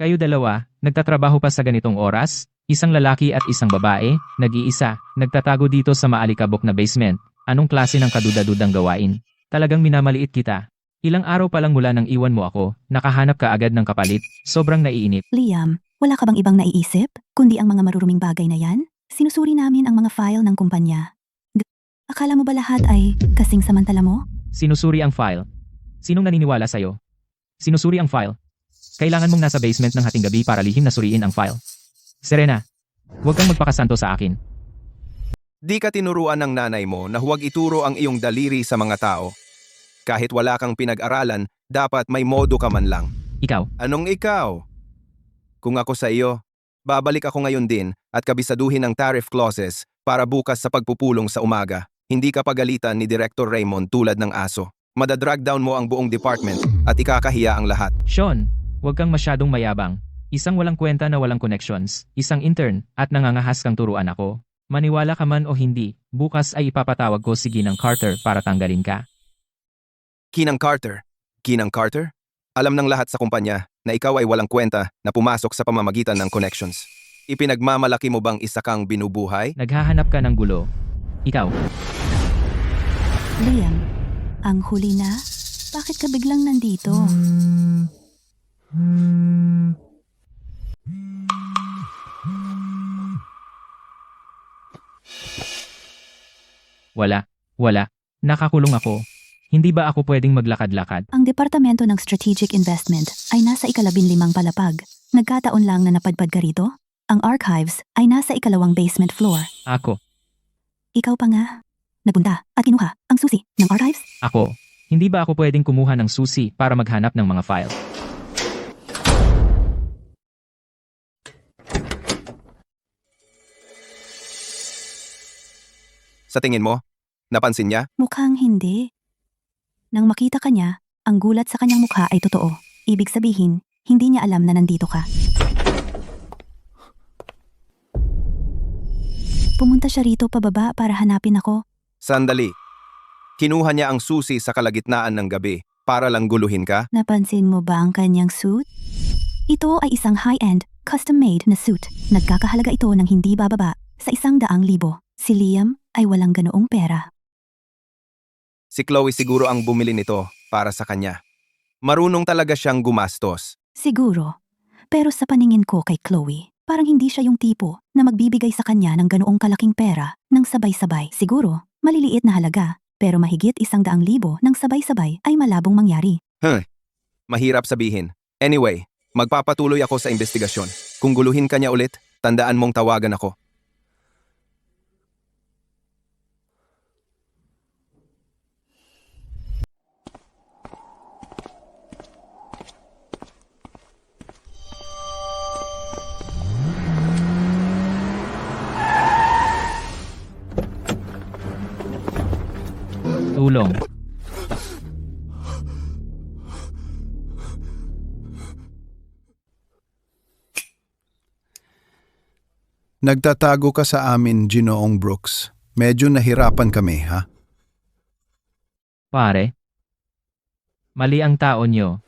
Kayo dalawa, nagtatrabaho pa sa ganitong oras? Isang lalaki at isang babae, nag-iisa, nagtatago dito sa maalikabok na basement. Anong klase ng kadudadudang gawain? Talagang minamaliit kita. Ilang araw pa lang mula nang iwan mo ako, nakahanap ka agad ng kapalit, sobrang naiinip. Liam, wala ka bang ibang naiisip, kundi ang mga maruruming bagay na yan? Sinusuri namin ang mga file ng kumpanya. Akala mo ba lahat ay kasing samantala mo? Sinusuri ang file. Sinong naniniwala sa'yo? Sinusuri ang file. Kailangan mong nasa basement ng hating gabi para lihim na suriin ang file. Serena, huwag kang magpakasanto sa akin. Di ka tinuruan ng nanay mo na huwag ituro ang iyong daliri sa mga tao. Kahit wala kang pinag-aralan, dapat may modo ka man lang. Ikaw, Anong ikaw? Kung ako sa iyo, babalik ako ngayon din at kabisaduhin ang tariff clauses para bukas sa pagpupulong sa umaga. Hindi ka pagalitan ni Director Raymond tulad ng aso. Madadrag down mo ang buong department at ikakahiya ang lahat. Sean, huwag kang masyadong mayabang. Isang walang kwenta na walang connections, isang intern, at nangangahas kang turuan ako. Maniwala ka man o hindi, bukas ay ipapatawag ko si Ginang Carter para tanggalin ka. Ginang Carter? Ginang Carter? Alam ng lahat sa kumpanya na ikaw ay walang kwenta na pumasok sa pamamagitan ng connections. Ipinagmamalaki mo bang isa kang binubuhay? Naghahanap ka ng gulo. Ikaw, Liam, ang huli na, Bakit ka biglang nandito? Wala. Nakakulong ako. Hindi ba ako pwedeng maglakad-lakad? Ang Departamento ng Strategic Investment ay nasa 15 palapag. Nagkataon lang na napadpad ka rito? Ang archives ay nasa 2 basement floor. Ako. Ikaw pa nga. Nagpunta at kinuha ang susi ng archives? Ako. Hindi ba ako pwedeng kumuha ng susi para maghanap ng mga file? Sa tingin mo, napansin niya? Mukhang hindi. Nang makita ka niya, ang gulat sa kanyang mukha ay totoo. Ibig sabihin, hindi niya alam na nandito ka. Pumunta siya rito pababa para hanapin ako. Sandali. Kinuha niya ang susi sa kalagitnaan ng gabi para lang guluhin ka? Napansin mo ba ang kanyang suit? Ito ay isang high-end, custom-made na suit. Nagkakahalaga ito ng hindi bababa sa 100,000. Si Liam ay walang ganoong pera. Si Chloe siguro ang bumili nito para sa kanya. Marunong talaga siyang gumastos. Siguro. Pero sa paningin ko kay Chloe, parang hindi siya yung tipo na magbibigay sa kanya ng ganoong kalaking pera ng sabay-sabay. Siguro, maliliit na halaga, pero mahigit 100,000 ng sabay-sabay ay malabong mangyari. Mahirap sabihin. Anyway, magpapatuloy ako sa investigasyon. Kung guluhin ka niya ulit, tandaan mong tawagan ako. Tulong. Nagtatago ka sa amin, Ginoong Brooks. Medyo nahirapan kami, ha? Pare. Mali ang tao nyo.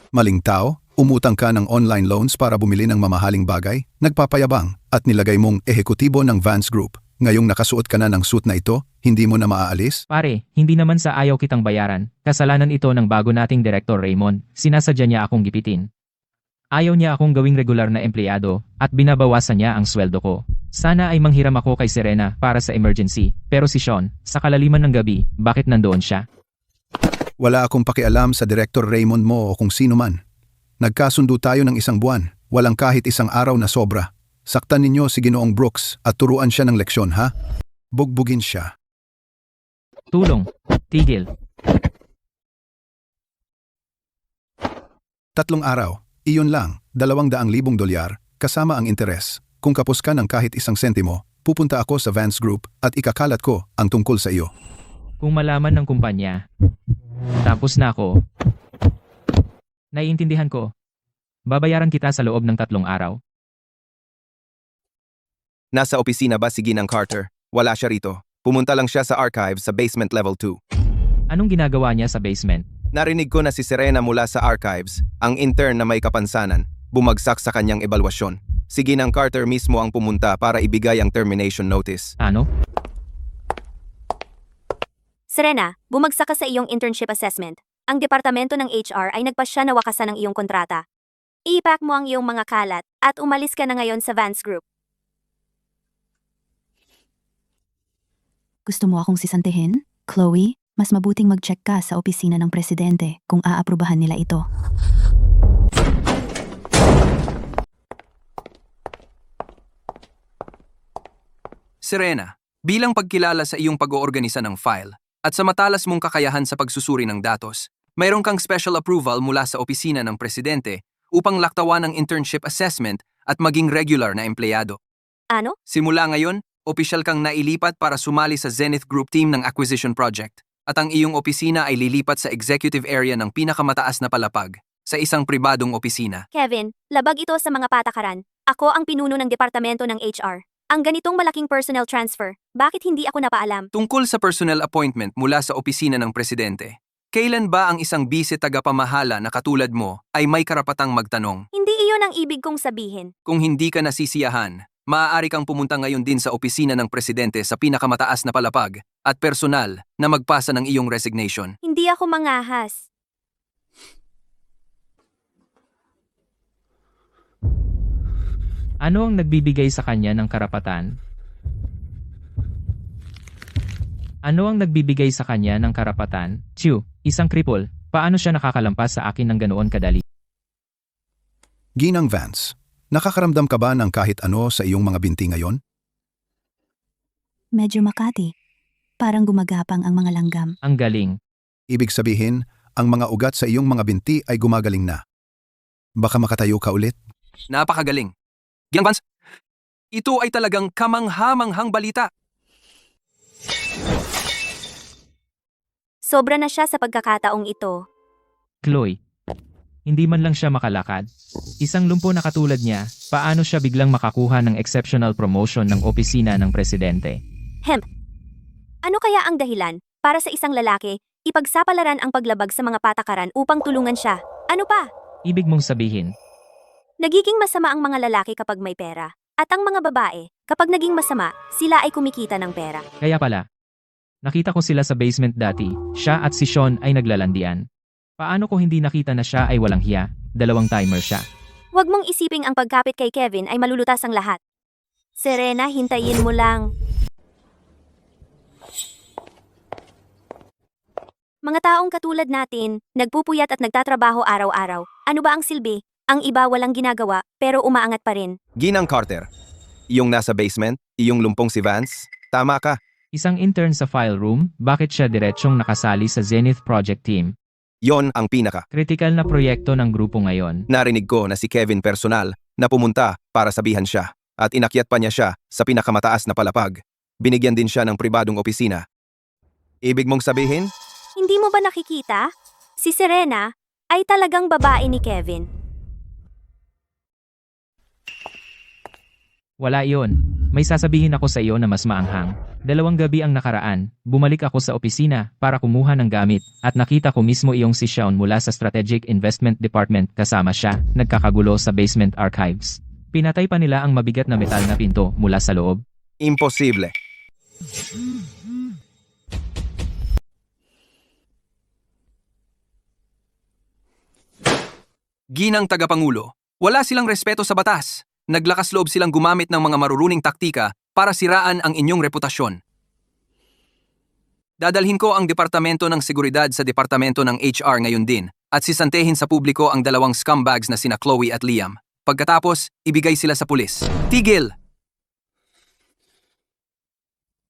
Maling tao, umutang ka ng online loans para bumili ng mamahaling bagay, nagpapayabang at nilagay mong ehekutibo ng Vance Group. Ngayong nakasuot ka na ng suit na ito, hindi mo na maaalis? Pare, hindi naman sa ayaw kitang bayaran. Kasalanan ito ng bago nating Director Raymond. Sinasadya niya akong gipitin. Ayaw niya akong gawing regular na empleyado at binabawasan niya ang sweldo ko. Sana ay manghiram ako kay Serena para sa emergency. Pero si Sean, sa kalaliman ng gabi, bakit nandoon siya? Wala akong pakialam sa Director Raymond mo o kung sino man. Nagkasundo tayo ng 1 buwan, walang kahit 1 araw na sobra. Saktan ninyo si Ginoong Brooks at turuan siya ng leksyon, ha? Bugbugin siya. Tulong. Tigil. 3 araw. Iyon lang, $200,000 kasama ang interes. Kung kapos ka ng kahit 1 sentimo, pupunta ako sa Vance Group at ikakalat ko ang tungkol sa iyo. Kung malaman ng kumpanya, tapos na ako. Naiintindihan ko. Babayaran kita sa loob ng 3 araw. Nasa opisina ba si Ginang Carter? Wala siya rito. Pumunta lang siya sa archives sa basement level 2. Anong ginagawa niya sa basement? Narinig ko na si Serena mula sa archives, ang intern na may kapansanan, bumagsak sa kanyang ebalwasyon. Si Ginang Carter mismo ang pumunta para ibigay ang termination notice. Ano? Serena, bumagsak ka sa iyong internship assessment. Ang departamento ng HR ay nagpasya na wakasan ang iyong kontrata. I-pack mo ang iyong mga kalat at umalis ka na ngayon sa Vance Group. Gusto mo akong sisantihin? Chloe, mas mabuting mag-check ka sa opisina ng presidente kung aaprubahan nila ito. Serena, bilang pagkilala sa iyong pag-oorganisa ng file at sa matalas mong kakayahan sa pagsusuri ng datos, mayroon kang special approval mula sa opisina ng presidente upang laktawan ang internship assessment at maging regular na empleyado. Ano? Simula ngayon, opisyal kang nailipat para sumali sa Zenith Group team ng acquisition project at ang iyong opisina ay lilipat sa executive area ng pinakamataas na palapag sa isang pribadong opisina. Kevin, labag ito sa mga patakaran. Ako ang pinuno ng departamento ng HR. Ang ganitong malaking personnel transfer, bakit hindi ako napaalam? Tungkol sa personnel appointment mula sa opisina ng presidente, kailan ba ang isang bise tagapamahala na katulad mo ay may karapatang magtanong? Hindi iyon ang ibig kong sabihin. Kung hindi ka nasisiyahan, maaari kang pumunta ngayon din sa opisina ng presidente sa pinakamataas na palapag at personal na magpasa ng iyong resignation. Hindi ako mangahas. Ano ang nagbibigay sa kanya ng karapatan? Ano ang nagbibigay sa kanya ng karapatan? Chew, isang kripol, paano siya nakakalampas sa akin ng ganoon kadali? Ginang Vance, nakakaramdam ka ba ng kahit ano sa iyong mga binti ngayon? Medyo makati. Parang gumagapang ang mga langgam. Ang galing. Ibig sabihin, ang mga ugat sa iyong mga binti ay gumagaling na. Baka makatayo ka ulit? Napakagaling. Ginang Vance, ito ay talagang kamanghamanghang balita. Sobra na siya sa pagkakataong ito. Chloe. Hindi man lang siya makalakad. Isang lumpo na katulad niya, paano siya biglang makakuha ng exceptional promotion ng opisina ng presidente? Ano kaya ang dahilan para sa isang lalaki ipagsapalaran ang paglabag sa mga patakaran upang tulungan siya? Ano pa? Ibig mong sabihin, Nagiging masama ang mga lalaki kapag may pera. At ang mga babae, kapag naging masama, sila ay kumikita ng pera. kaya pala. Nakita ko sila sa basement dati, siya at si Sean ay naglalandian. Paano ko hindi nakita na siya ay walang hiya? 2 timer siya. Huwag mong isiping ang pagkapit kay Kevin ay malulutas ang lahat. Serena, hintayin mo lang. Mga taong katulad natin, nagpupuyat at nagtatrabaho araw-araw. Ano ba ang silbi? Ang iba walang ginagawa, pero umaangat pa rin. Ginang Carter, iyong nasa basement, iyong lumpong si Vance, tama ka. Isang intern sa file room, bakit siya diretsyong nakasali sa Zenith Project Team? Yon ang pinaka. Kritikal na proyekto ng grupo ngayon. Narinig ko na si Kevin personal na pumunta para sabihan siya at inakyat pa niya siya sa pinakamataas na palapag. Binigyan din siya ng pribadong opisina. Ibig mong sabihin? Hindi mo ba nakikita? Si Serena ay talagang babae ni Kevin. Wala iyon. May sasabihin ako sa iyo na mas maanghang. 2 gabi ang nakaraan, bumalik ako sa opisina para kumuha ng gamit at nakita ko mismo iyong si Sean mula sa Strategic Investment Department kasama siya, nagkakagulo sa basement archives. Pinatay pa nila ang mabigat na metal na pinto mula sa loob. Imposible. Ginang tagapangulo, wala silang respeto sa batas. Naglakas loob silang gumamit ng mga maruruning taktika para siraan ang inyong reputasyon. Dadalhin ko ang Departamento ng Seguridad sa Departamento ng HR ngayon din at sisantehin sa publiko ang 2 scumbags na sina Chloe at Liam. Pagkatapos, ibigay sila sa pulis. Tigil!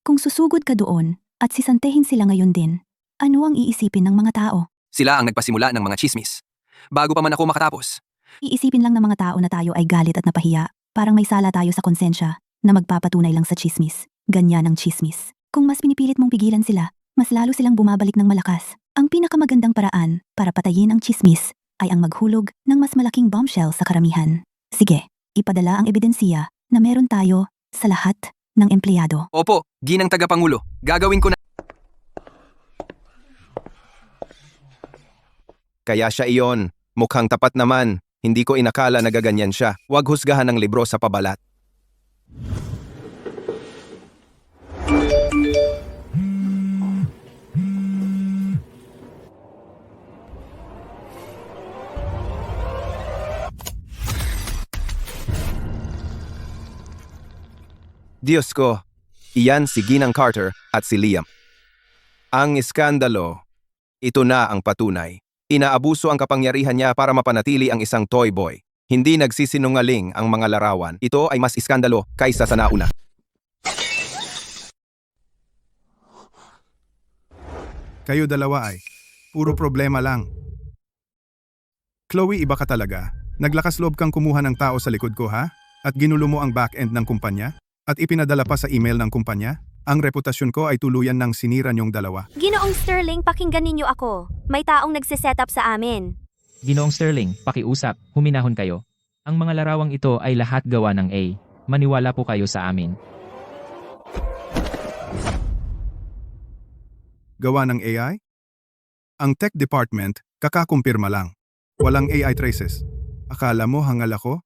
Kung susugod ka doon at sisantehin sila ngayon din, ano ang iisipin ng mga tao? Sila ang nagpasimula ng mga chismis. Bago pa man ako makatapos. Iisipin lang ng mga tao na tayo ay galit at napahiya. Parang may sala tayo sa konsensya na magpapatunay lang sa chismis. Ganyan ang chismis. Kung mas pinipilit mong pigilan sila, mas lalo silang bumabalik ng malakas. Ang pinakamagandang paraan para patayin ang chismis ay ang maghulog ng mas malaking bombshell sa karamihan. Sige, ipadala ang ebidensiya na meron tayo sa lahat ng empleyado. Opo, Ginang tagapangulo. Gagawin ko na. Kaya siya iyon. Mukhang tapat naman. Hindi ko inakala na gaganyan siya. Huwag husgahan ng libro sa pabalat. Diyos ko, iyan si Ginang Carter at si Liam. Ang iskandalo, ito na ang patunay. Inaabuso ang kapangyarihan niya para mapanatili ang isang toy boy. Hindi nagsisinungaling ang mga larawan. Ito ay mas iskandalo kaysa sa nauna. Kayo dalawa ay, puro problema lang. Chloe, iba ka talaga. Naglakas loob kang kumuha ng tao sa likod ko, ha? At ginulo mo ang back-end ng kumpanya? At ipinadala pa sa email ng kumpanya? Ang reputasyon ko ay tuluyan ng sinira niyong dalawa. Ginoong Sterling, pakinggan ninyo ako. May taong nagsiset up sa amin. Ginoong Sterling, pakiusap, huminahon kayo. Ang mga larawang ito ay lahat gawa ng A. Maniwala po kayo sa amin. Gawa ng AI? Ang tech department, kakakumpirma lang. Walang AI traces. Akala mo hangal ako?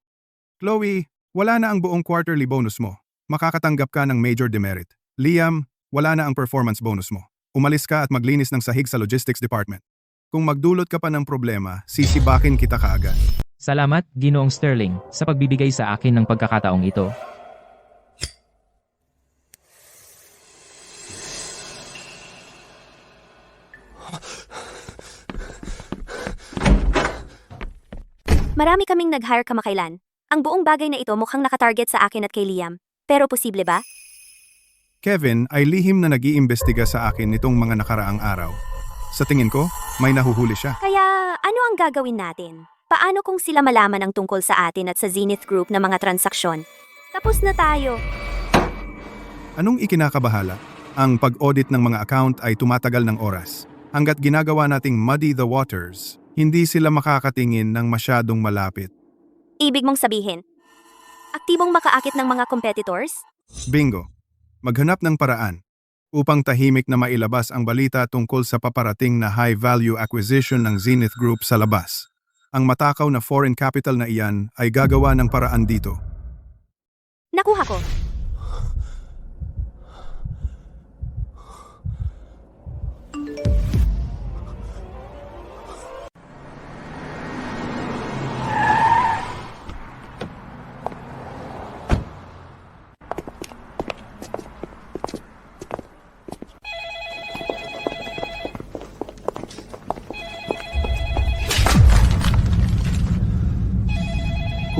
Chloe, wala na ang buong quarterly bonus mo. Makakatanggap ka ng major demerit. Liam, wala na ang performance bonus mo. Umalis ka at maglinis ng sahig sa logistics department. Kung magdulot ka pa ng problema, sisibakin kita kaagad. Salamat, Ginoong Sterling, sa pagbibigay sa akin ng pagkakataong ito. Marami kaming nag-hire kamakailan. Ang buong bagay na ito mukhang nakatarget sa akin at kay Liam. Pero posible ba? Kevin ay lihim na nag-iimbestiga sa akin nitong mga nakaraang araw. Sa tingin ko, may nahuhuli siya. Kaya ano ang gagawin natin? Paano kung sila malaman ang tungkol sa atin at sa Zenith Group na mga transaksyon? Tapos na tayo. Anong ikinakabahala? Ang pag-audit ng mga account ay tumatagal ng oras. Hanggat ginagawa nating muddy the waters, hindi sila makakatingin ng masyadong malapit. Ibig mong sabihin, aktibong makaakit ng mga competitors? Bingo. Maghanap ng paraan upang tahimik na mailabas ang balita tungkol sa paparating na high-value acquisition ng Zenith Group sa labas. Ang matakaw na foreign capital na iyan ay gagawa ng paraan dito. Nakuha ko.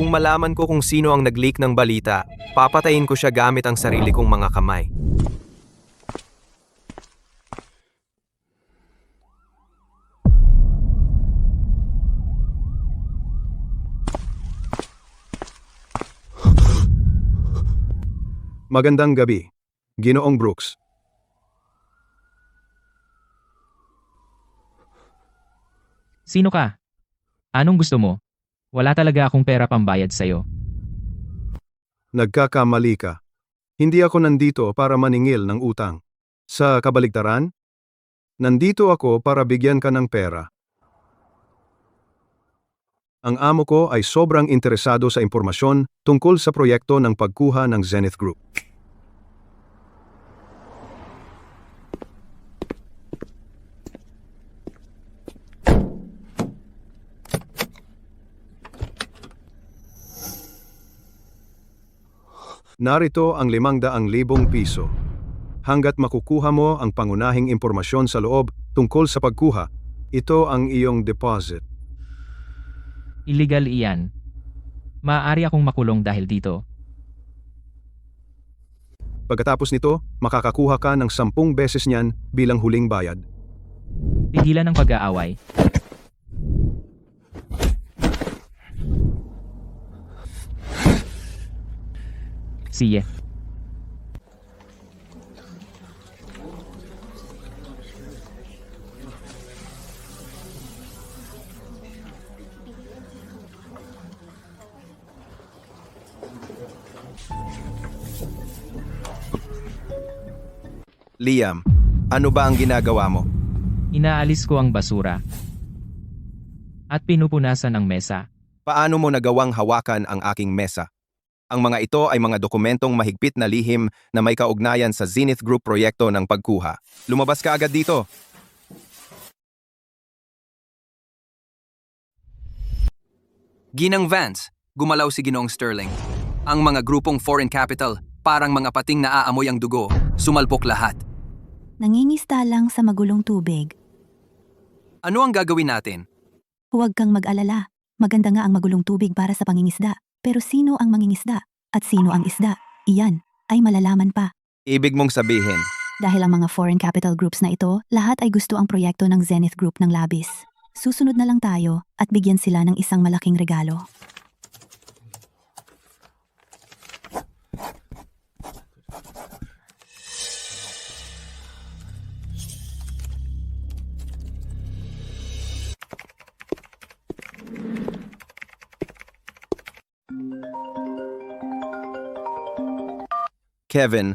Kung malaman ko kung sino ang nag-leak ng balita, papatayin ko siya gamit ang sarili kong mga kamay. Magandang gabi, Ginoong Brooks. Sino ka? Anong gusto mo? Wala talaga akong pera pambayad sa'yo. Nagkakamali ka. Hindi ako nandito para maningil ng utang. Sa kabaligtaran, nandito ako para bigyan ka ng pera. Ang amo ko ay sobrang interesado sa impormasyon tungkol sa proyekto ng pagkuha ng Zenith Group. Narito ang 500,000 piso. Hanggat makukuha mo ang pangunahing impormasyon sa loob tungkol sa pagkuha, ito ang iyong deposit. Illegal iyan. Maaari akong makulong dahil dito. Pagkatapos nito, makakakuha ka ng 10 beses niyan bilang huling bayad. Tigilan ng pag-aaway. Sige. Liam, ano ba ang ginagawa mo? Inaalis ko ang basura. At pinupunasan ang mesa. Paano mo nagawang hawakan ang aking mesa? Ang mga ito ay mga dokumentong mahigpit na lihim na may kaugnayan sa Zenith Group proyekto ng pagkuha. Lumabas ka agad dito. Ginang Vance, gumalaw si Ginoong Sterling. Ang mga grupong foreign capital, parang mga pating naaamoy ang dugo, sumalpok lahat. Nangingista lang sa magulong tubig. Ano ang gagawin natin? Huwag kang mag-alala. Maganda nga ang magulong tubig para sa pangingisda. Pero sino ang mangingisda? At sino ang isda? Iyan ay malalaman pa. Ibig mong sabihin, Dahil ang mga foreign capital groups na ito, lahat ay gusto ang proyekto ng Zenith Group ng labis. Susunod na lang tayo at bigyan sila ng isang malaking regalo. Kevin,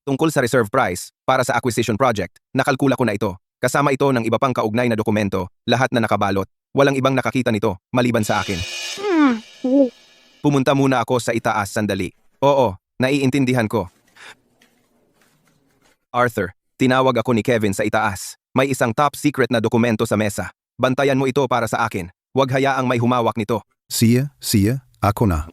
tungkol sa reserve price para sa acquisition project, nakalkula ko na ito. Kasama ito ng iba pang kaugnay na dokumento, lahat na nakabalot. Walang ibang nakakita nito, maliban sa akin. Pumunta muna ako sa itaas sandali. Oo, naiintindihan ko. Arthur, tinawag ako ni Kevin sa itaas. May isang top secret na dokumento sa mesa. Bantayan mo ito para sa akin. Huwag hayaang may humawak nito. Siya, ako na.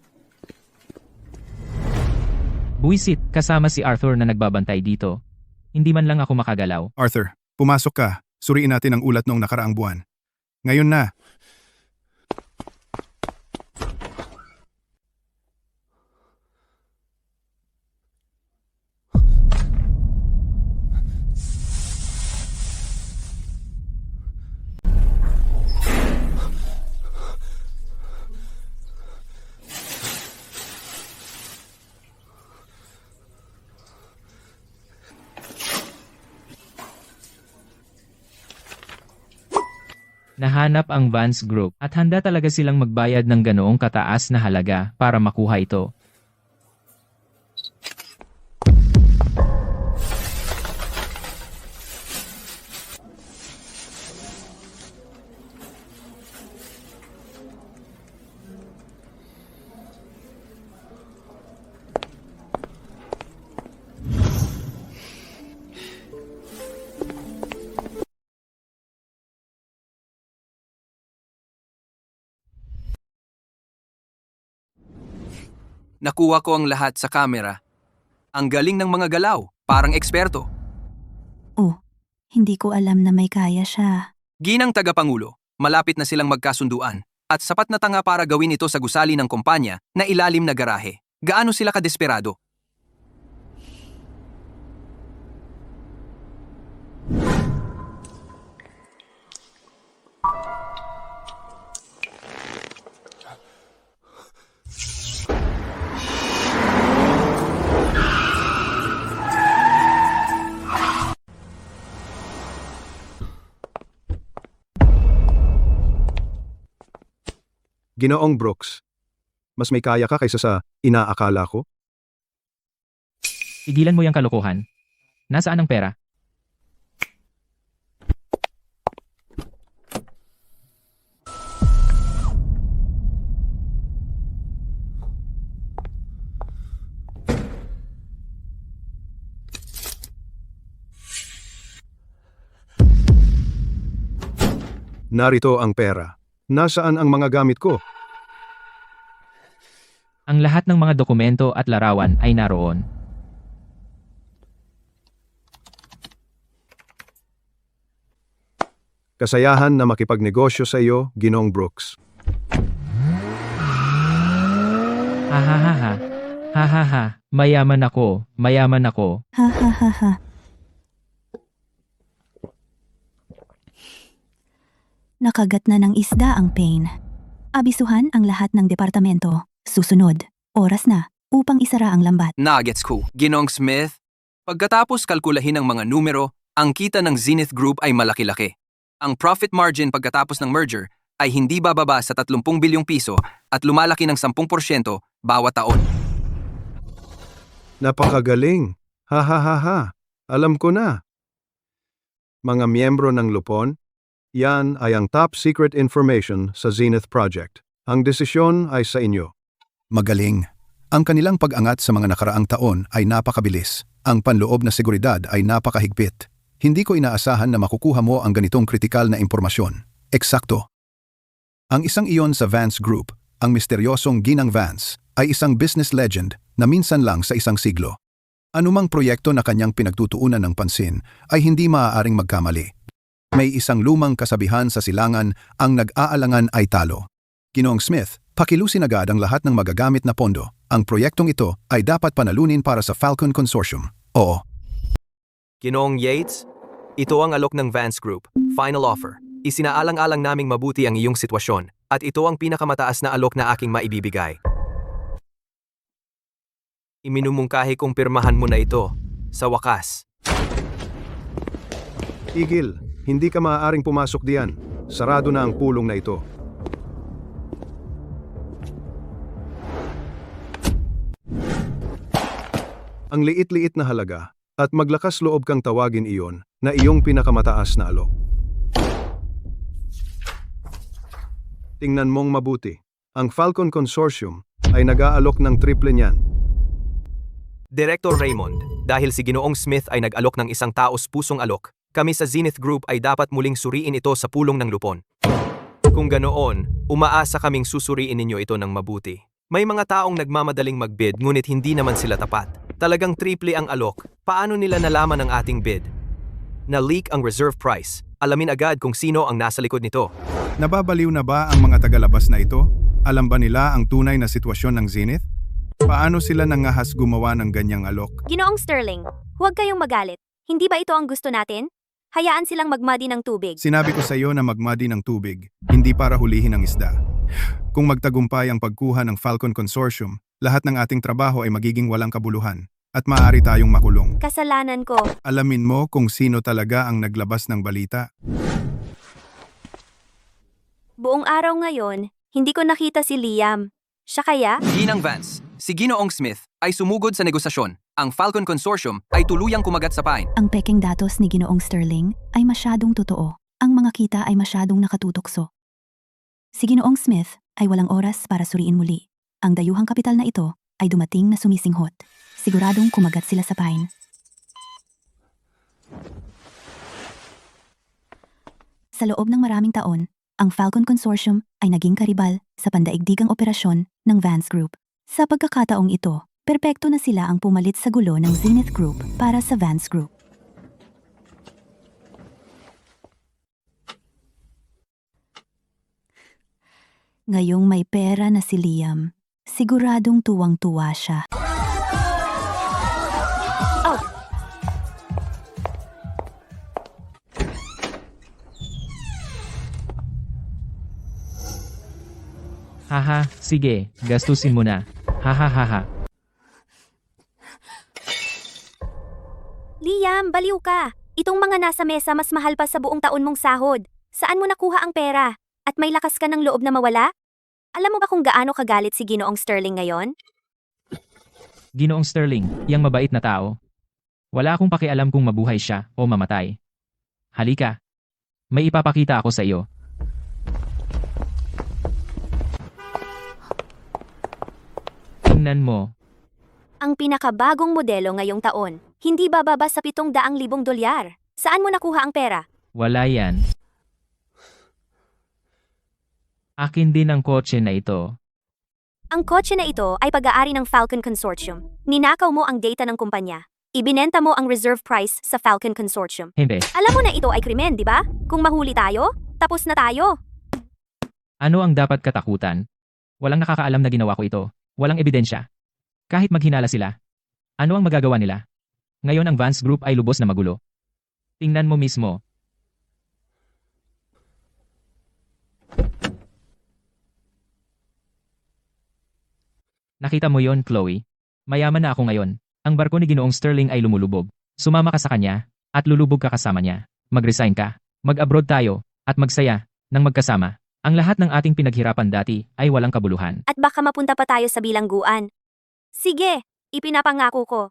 Buwisit, kasama si Arthur na nagbabantay dito. Hindi man lang ako makagalaw. Arthur, pumasok ka. Suriin natin ang ulat noong nakaraang buwan. Ngayon na. Nahanap ang Vance Group at handa talaga silang magbayad ng ganoong kataas na halaga para makuha ito. Nakuha ko ang lahat sa kamera. Ang galing ng mga galaw, parang eksperto. Oh, hindi ko alam na may kaya siya. Ginang tagapangulo, malapit na silang magkasunduan. At sapat na tanga para gawin ito sa gusali ng kumpanya na ilalim na garahe. Gaano sila kadesperado? Ginoong Brooks, mas may kaya ka kaysa sa inaakala ko? Tigilan mo yung kalokohan. Nasaan ang pera? Narito ang pera. Nasaan ang mga gamit ko? Ang lahat ng mga dokumento at larawan ay naroon. Kasayahan na makipagnegosyo sa iyo, Ginoong Brooks. Ha ha ha ha. Ha ha ha. Mayaman ako. Mayaman ako. Ha ha ha ha. Nakagat na ng isda ang Payne. Abisuhan ang lahat ng departamento. Susunod, oras na, upang isara ang lambat. Nuggets ko. Ginong Smith, pagkatapos kalkulahin ang mga numero, ang kita ng Zenith Group ay malaki-laki. Ang profit margin pagkatapos ng merger ay hindi bababa sa 30 bilyong piso at lumalaki ng 10% bawat taon. Napakagaling. Ha ha ha ha. Alam ko na. Mga miyembro ng Lupon, yan ay ang top secret information sa Zenith Project. Ang desisyon ay sa inyo. Magaling. Ang kanilang pag-angat sa mga nakaraang taon ay napakabilis. Ang panloob na seguridad ay napakahigpit. Hindi ko inaasahan na makukuha mo ang ganitong kritikal na impormasyon. Eksakto. Ang isang iyon sa Vance Group, ang misteryosong Ginang Vance, ay isang business legend na minsan lang sa isang siglo. Anumang proyekto na kanyang pinagtutuunan ng pansin ay hindi maaaring magkamali. May isang lumang kasabihan sa silangan, ang nag-aalangan ay talo. Ginoong Smith, pakilusin agad ang lahat ng magagamit na pondo. Ang proyektong ito ay dapat panalunin para sa Falcon Consortium. Oo. Ginoong Yates, ito ang alok ng Vance Group. Final offer. Isinaalang-alang naming mabuti ang iyong sitwasyon at ito ang pinakamataas na alok na aking maibibigay. Iminumungkahi kong pirmahan mo na ito. Sa wakas. Igil, hindi ka maaaring pumasok diyan. Sarado na ang pulong na ito. Ang liit-liit na halaga at maglakas loob kang tawagin iyon na iyong pinakamataas na alok. Tingnan mong mabuti. Ang Falcon Consortium ay nag-aalok ng triple niyan. Director Raymond, dahil si Ginoong Smith ay nag-alok ng isang taos-pusong alok, kami sa Zenith Group ay dapat muling suriin ito sa pulong ng Lupon. Kung ganoon, Umaasa kaming susuriin ninyo ito ng mabuti. May mga taong nagmamadaling mag-bid ngunit hindi naman sila tapat. Talagang triple ang alok. Paano nila nalaman ang ating bid? Na-leak ang reserve price. Alamin agad kung sino ang nasa likod nito. Nababaliw na ba ang mga tagalabas na ito? Alam ba nila ang tunay na sitwasyon ng Zenith? Paano sila nangahas gumawa ng ganyang alok? Ginoong Sterling, huwag kayong magalit. Hindi ba ito ang gusto natin? Hayaan silang magmadi ng tubig. Sinabi ko sa iyo na magmadi ng tubig, hindi para hulihin ang isda. Kung magtagumpay ang pagkuha ng Falcon Consortium, lahat ng ating trabaho ay magiging walang kabuluhan at maaari tayong makulong. Kasalanan ko. Alamin mo kung sino talaga ang naglabas ng balita. Buong araw ngayon, hindi ko nakita si Liam. Siya kaya? Ginang Vance, si Ginoong Smith ay sumugod sa negosasyon. Ang Falcon Consortium ay tuluyang kumagat sa pain. Ang peking datos ni Ginoong Sterling ay masyadong totoo. Ang mga kita ay masyadong nakatutokso. Si Ginoong Smith ay walang oras para suriin muli. Ang dayuhang kapital na ito ay dumating na sumisinghot. Siguradong kumagat sila sa pain. Sa loob ng maraming taon, ang Falcon Consortium ay naging karibal sa pandaigdigang operasyon ng Vance Group. Sa pagkakataong ito, perpekto na sila ang pumalit sa gulo ng Zenith Group para sa Vance Group. Ngayong may pera na si Liam, siguradong tuwang-tuwa siya. Haha, sige, gastusin mo na. Hahaha. Liam, baliw ka. Itong mga nasa mesa mas mahal pa sa buong taon mong sahod. Saan mo nakuha ang pera? At may lakas ka ng loob na mawala? Alam mo ba kung gaano kagalit si Ginoong Sterling ngayon? Ginoong Sterling, yang mabait na tao. Wala akong pakialam kung mabuhay siya o mamatay. Halika. May ipapakita ako sa iyo. Tingnan mo. Ang pinakabagong modelo ngayong taon, hindi bababa sa 700,000 dolyar. Saan mo nakuha ang pera? Wala yan. Akin din ang kotse na ito. Ang kotse na ito ay pag-aari ng Falcon Consortium. Ninakaw mo ang data ng kumpanya. Ibinenta mo ang reserve price sa Falcon Consortium. Hindi. Alam mo na ito ay krimen, di ba? Kung mahuli tayo, tapos na tayo. Ano ang dapat katakutan? Walang nakakaalam na ginawa ko ito. Walang ebidensya. Kahit maghinala sila. Ano ang magagawa nila? Ngayon ang Vance Group ay lubos na magulo. Tingnan mo mismo. Nakita mo yon, Chloe? Mayaman na ako ngayon. Ang barko ni Ginoong Sterling ay lumulubog. Sumama ka sa kanya, at lulubog ka kasama niya. Mag-resign ka, mag-abroad tayo, at magsaya, nang magkasama. Ang lahat ng ating pinaghirapan dati ay walang kabuluhan. At baka mapunta pa tayo sa bilangguan. Sige, ipinapangako ko.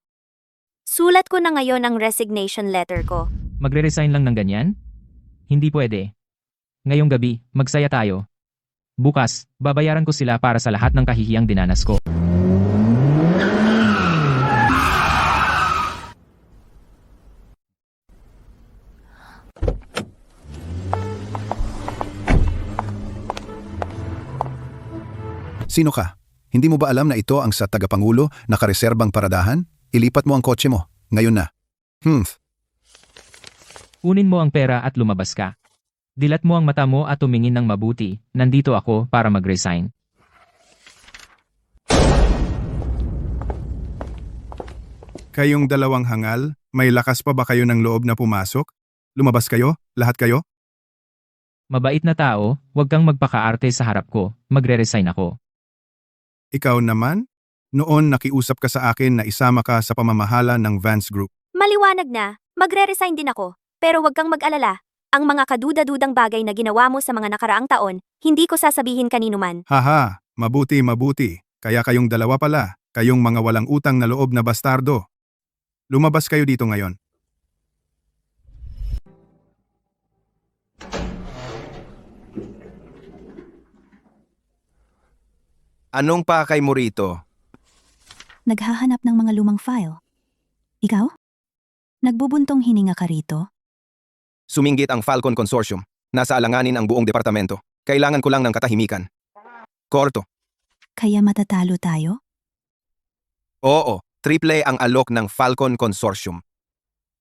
Sulat ko na ngayon ang resignation letter ko. Magre-resign lang ng ganyan? Hindi pwede. Ngayong gabi, magsaya tayo. Bukas, babayaran ko sila para sa lahat ng kahihiyang dinanas ko. Sino ka? Hindi mo ba alam na ito ang sa tagapangulo na kareserbang paradahan? Ilipat mo ang kotse mo. Ngayon na. Kunin mo ang pera at lumabas ka. Dilat mo ang mata mo at tumingin ng mabuti. Nandito ako para mag-resign. Kayong dalawang hangal, may lakas pa ba kayo ng loob na pumasok? Lumabas kayo? Lahat kayo? Mabait na tao, huwag kang magpakaarte sa harap ko. Magre-resign ako. Ikaw naman? Noon nakiusap ka sa akin na isama ka sa pamamahala ng Vance Group. Maliwanag na, magre-resign din ako. Pero wag kang mag-alala. Ang mga kaduda-dudang bagay na ginawa mo sa mga nakaraang taon, hindi ko sasabihin kanino man. Haha, mabuti. Kaya kayong dalawa pala, kayong mga walang utang na loob na bastardo. Lumabas kayo dito ngayon. Anong pakay mo rito? Naghahanap ng mga lumang file. Ikaw? Nagbubuntong hininga ka rito? Suminggit ang Falcon Consortium. Nasa alanganin ang buong departamento. Kailangan ko lang ng katahimikan. Korto. Kaya matatalo tayo? Oo, triple ang alok ng Falcon Consortium.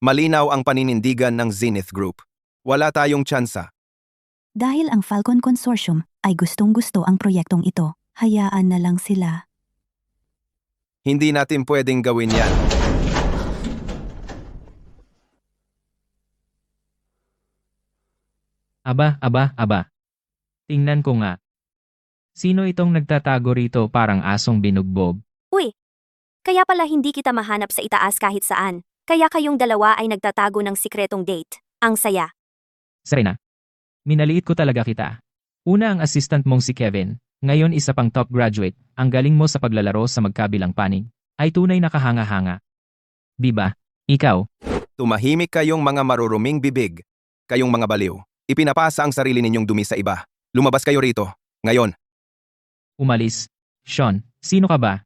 Malinaw ang paninindigan ng Zenith Group. Wala tayong tsansa. Dahil ang Falcon Consortium ay gustong-gusto ang proyektong ito, hayaan na lang sila. Hindi natin pwedeng gawin yan. Aba. Tingnan ko nga. Sino itong nagtatago rito parang asong binugbog? Uy, kaya pala hindi kita mahanap sa itaas kahit saan. Kaya kayong dalawa ay nagtatago ng sikretong date. Ang saya. Serena, minaliit ko talaga kita. Una ang assistant mong si Kevin, ngayon isa pang top graduate, ang galing mo sa paglalaro sa magkabilang panig, ay tunay na kahanga-hanga. Diba? Ikaw, Tumahimik kayong mga maruruming bibig. Kayong mga baliw. Ipinapasa ang sarili ninyong dumi sa iba. Lumabas kayo rito. Ngayon. umalis. Sean, sino ka ba?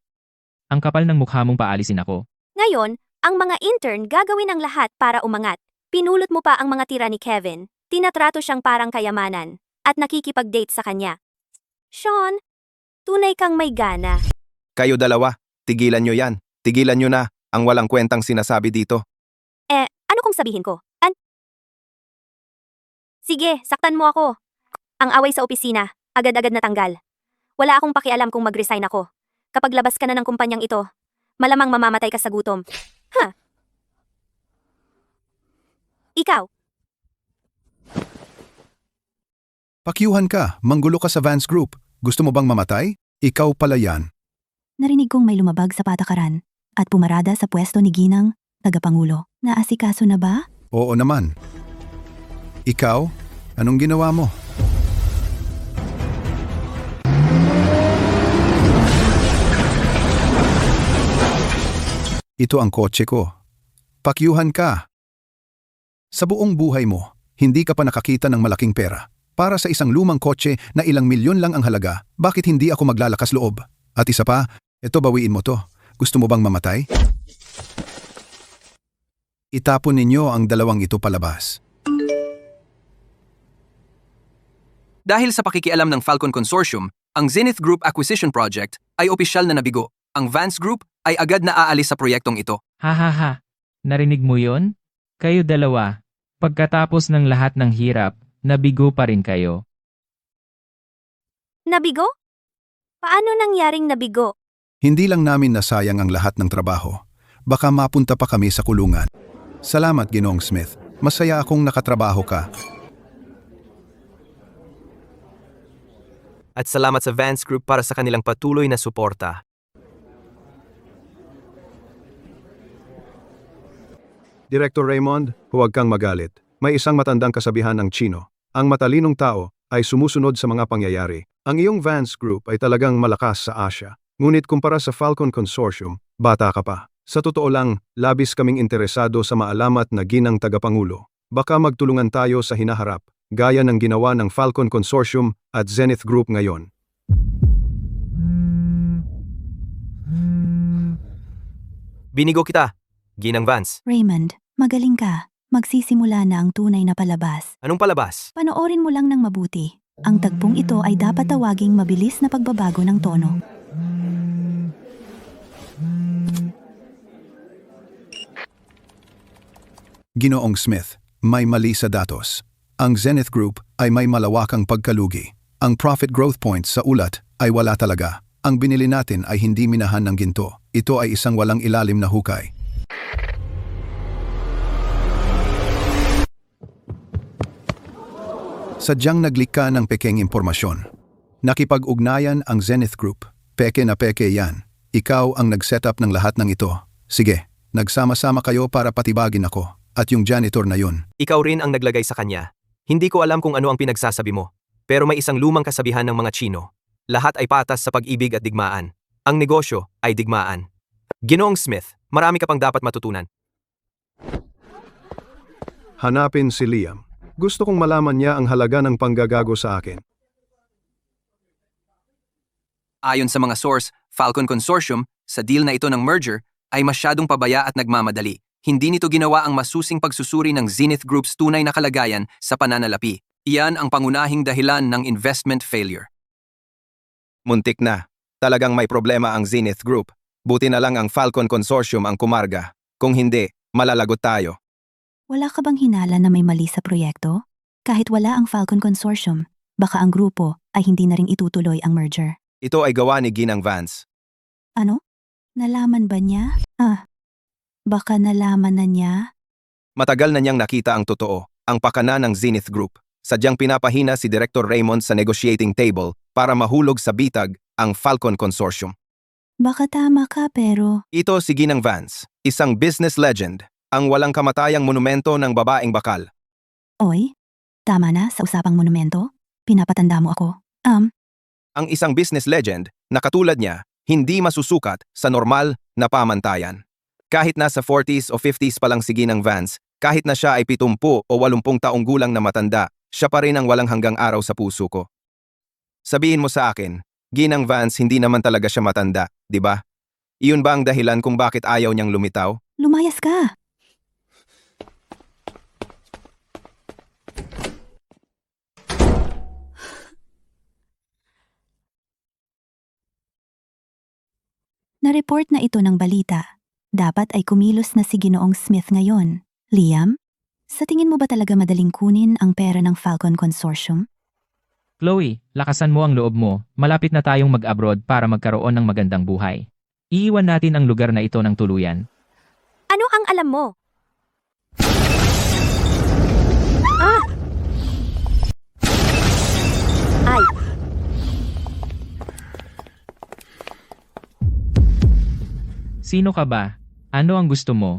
Ang kapal ng mukha mong paalisin ako. Ngayon, ang mga intern gagawin ang lahat para umangat. Pinulot mo pa ang mga tira ni Kevin. Tinatrato siyang parang kayamanan. At nakikipag-date sa kanya. Sean, tunay kang may gana. Kayo dalawa. Tigilan nyo yan. Tigilan nyo na ang walang kwentang sinasabi dito. Ano kung sabihin ko? Sige, saktan mo ako. Ang away sa opisina, agad-agad natanggal. Wala akong pakialam kung mag-resign ako. Kapag labas ka na ng kumpanyang ito, malamang mamamatay ka sa gutom. Ikaw, Pakyuhan ka, manggulo ka sa Vance Group. Gusto mo bang mamatay? Ikaw pala yan. Narinig kong may lumabag sa patakaran at pumarada sa pwesto ni Ginang, tagapangulo. Naasikaso na ba? Oo naman. Ikaw, anong ginawa mo? Ito ang kotse ko. Pakyuhan ka. Sa buong buhay mo, hindi ka pa nakakita ng malaking pera. Para sa isang lumang kotse na ilang milyon lang ang halaga, bakit hindi ako maglalakas loob? At isa pa, ito bawiin mo to. Gusto mo bang mamatay? Itapon ninyo ang dalawang ito palabas. Dahil sa pakikialam ng Falcon Consortium, ang Zenith Group Acquisition Project ay opisyal na nabigo. Ang Vance Group ay agad na aalis sa proyektong ito. Ha. Narinig mo yon? Kayo dalawa, pagkatapos ng lahat ng hirap, nabigo pa rin kayo. nabigo? Paano nangyaring nabigo? Hindi lang namin nasayang ang lahat ng trabaho. Baka mapunta pa kami sa kulungan. Salamat, Ginoong Smith. Masaya akong nakatrabaho ka. At salamat sa Vance Group para sa kanilang patuloy na suporta. Director Raymond, huwag kang magalit. May isang matandang kasabihan ng Chino. Ang matalinong tao ay sumusunod sa mga pangyayari. Ang iyong Vance Group ay talagang malakas sa Asia. Ngunit kumpara sa Falcon Consortium, bata ka pa. Sa totoo lang, labis kaming interesado sa maalamat na ginang tagapangulo. Baka magtulungan tayo sa hinaharap, gaya ng ginawa ng Falcon Consortium at Zenith Group ngayon. Binigo kita, Ginang Vance. Raymond, magaling ka. Magsisimula na ang tunay na palabas. Anong palabas? Panoorin mo lang ng mabuti. Ang tagpong ito ay dapat tawaging mabilis na pagbabago ng tono. Ginoong Smith, may mali sa datos. Ang Zenith Group ay may malawakang pagkalugi. Ang profit growth points sa ulat ay wala talaga. Ang binili natin ay hindi minahan ng ginto. Ito ay isang walang ilalim na hukay. Sadyang naglikha ng pekeng impormasyon. Nakipag-ugnayan ang Zenith Group. Peke na peke yan. Ikaw ang nag-setup ng lahat ng ito. Sige, nagsama-sama kayo para patibagin ako. At yung janitor na yun. Ikaw rin ang naglagay sa kanya. Hindi ko alam kung ano ang pinagsasabi mo. Pero may isang lumang kasabihan ng mga Chino. Lahat ay patas sa pag-ibig at digmaan. Ang negosyo ay digmaan. Ginoong Smith, marami ka pang dapat matutunan. Hanapin si Liam. Gusto kong malaman niya ang halaga ng panggagago sa akin. Ayon sa mga source, Falcon Consortium, sa deal na ito ng merger, ay masyadong pabaya at nagmamadali. Hindi nito ginawa ang masusing pagsusuri ng Zenith Group's tunay na kalagayan sa pananalapi. Iyan ang pangunahing dahilan ng investment failure. Muntik na. Talagang may problema ang Zenith Group. Buti na lang ang Falcon Consortium ang kumarga. Kung hindi, malalagot tayo. Wala ka bang hinala na may mali sa proyekto? Kahit wala ang Falcon Consortium, baka ang grupo ay hindi na ring itutuloy ang merger. Ito ay gawa ni Ginang Vance. Ano? Nalaman ba niya? Baka nalaman na niya? Matagal na niyang nakita ang totoo, ang pakana ng Zenith Group. Sadyang pinapahina si Director Raymond sa negotiating table para mahulog sa bitag ang Falcon Consortium. Baka tama ka pero... Ito si Ginang Vance, isang business legend, ang walang kamatayang monumento ng babaeng bakal. Oy, tama na sa usapang monumento? Pinapatanda mo ako. Ang isang business legend na katulad niya, hindi masusukat sa normal na pamantayan. Kahit nasa 40s o 50s pa lang si Ginang Vance, kahit na siya ay 70 o 80 taong gulang na matanda, siya pa rin ang walang hanggang araw sa puso ko. Sabihin mo sa akin, Ginang Vance hindi naman talaga siya matanda, di ba? Iyon ba ang dahilan kung bakit ayaw niyang lumitaw? Lumayas ka! Na-report na ito ng balita. Dapat ay kumilos na si Ginoong Smith ngayon. Liam, sa tingin mo ba talaga madaling kunin ang pera ng Falcon Consortium? Chloe, lakasan mo ang loob mo. Malapit na tayong mag-abroad para magkaroon ng magandang buhay. Iiwan natin ang lugar na ito ng tuluyan. Ano ang alam mo? Ay, Sino ka ba? Ano ang gusto mo?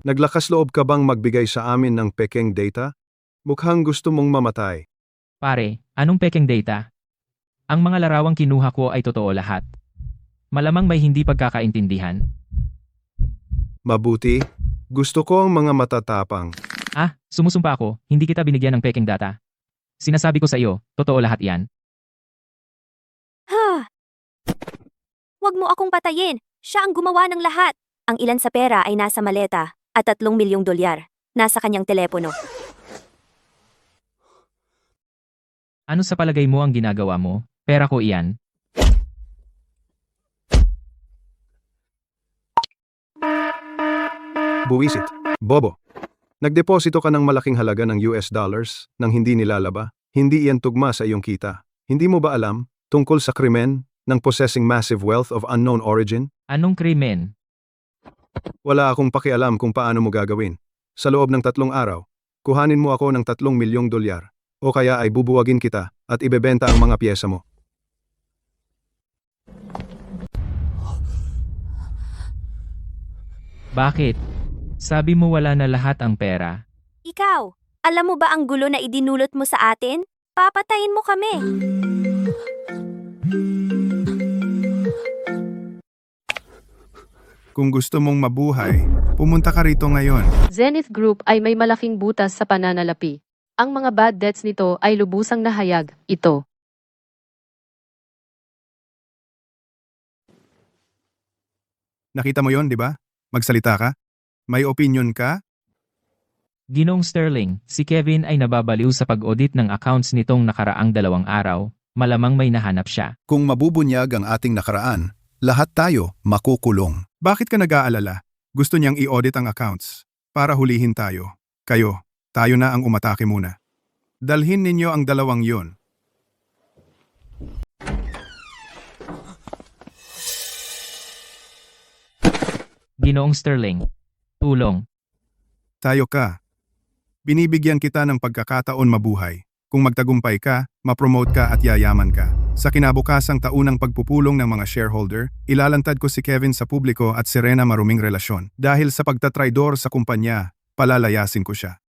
Naglakas loob ka bang magbigay sa amin ng pekeng data? Mukhang gusto mong mamatay. Pare, anong pekeng data? Ang mga larawang kinuha ko ay totoo lahat. Malamang may hindi pagkakaintindihan. Mabuti. Gusto ko ang mga matatapang. Sumusumpa ako, hindi kita binigyan ng pekeng data. Sinasabi ko sa iyo, totoo lahat yan. Huwag mo akong patayin. Siya ang gumawa ng lahat. Ang ilan sa pera ay nasa maleta at 3 milyong dolyar. Nasa kanyang telepono. Ano sa palagay mo ang ginagawa mo? Pera ko iyan. Buwisit. Bobo. Nagdeposito ka ng malaking halaga ng US dollars nang hindi nilalaba. Hindi iyan tugma sa iyong kita. Hindi mo ba alam tungkol sa krimen ng possessing massive wealth of unknown origin? Anong krimen? Wala akong pakialam kung paano mo gagawin. Sa loob ng 3 araw, kuhanin mo ako ng 3 milyong dolyar. O kaya ay bubuwagin kita at ibebenta ang mga piyesa mo. Bakit? Sabi mo wala na lahat ang pera. Ikaw, alam mo ba ang gulo na idinulot mo sa atin? Papatayin mo kami. Kung gusto mong mabuhay, pumunta ka rito ngayon. Zenith Group ay may malaking butas sa pananalapi. Ang mga bad debts nito ay lubusang nahayag. Ito. Nakita mo yon, di ba? Magsalita ka? May opinion ka? Ginong Sterling, si Kevin ay nababaliw sa pag-audit ng accounts nitong nakaraang 2 araw. Malamang may nahanap siya. Kung mabubunyag ang ating nakaraan, lahat tayo makukulong. Bakit ka nag-aalala? Gusto niyang i-audit ang accounts para hulihin tayo. Tayo na ang umatake muna. Dalhin ninyo ang 2 yon. Ginoong Sterling. Tulong. Tayo ka. Binibigyan kita ng pagkakataon mabuhay. Kung magtagumpay ka, mapromote ka at yayaman ka. Sa kinabukasang taunang pagpupulong ng mga shareholder, ilalantad ko si Kevin sa publiko at si Rena maruming relasyon. Dahil sa pagtatraidor sa kumpanya, palalayasin ko siya.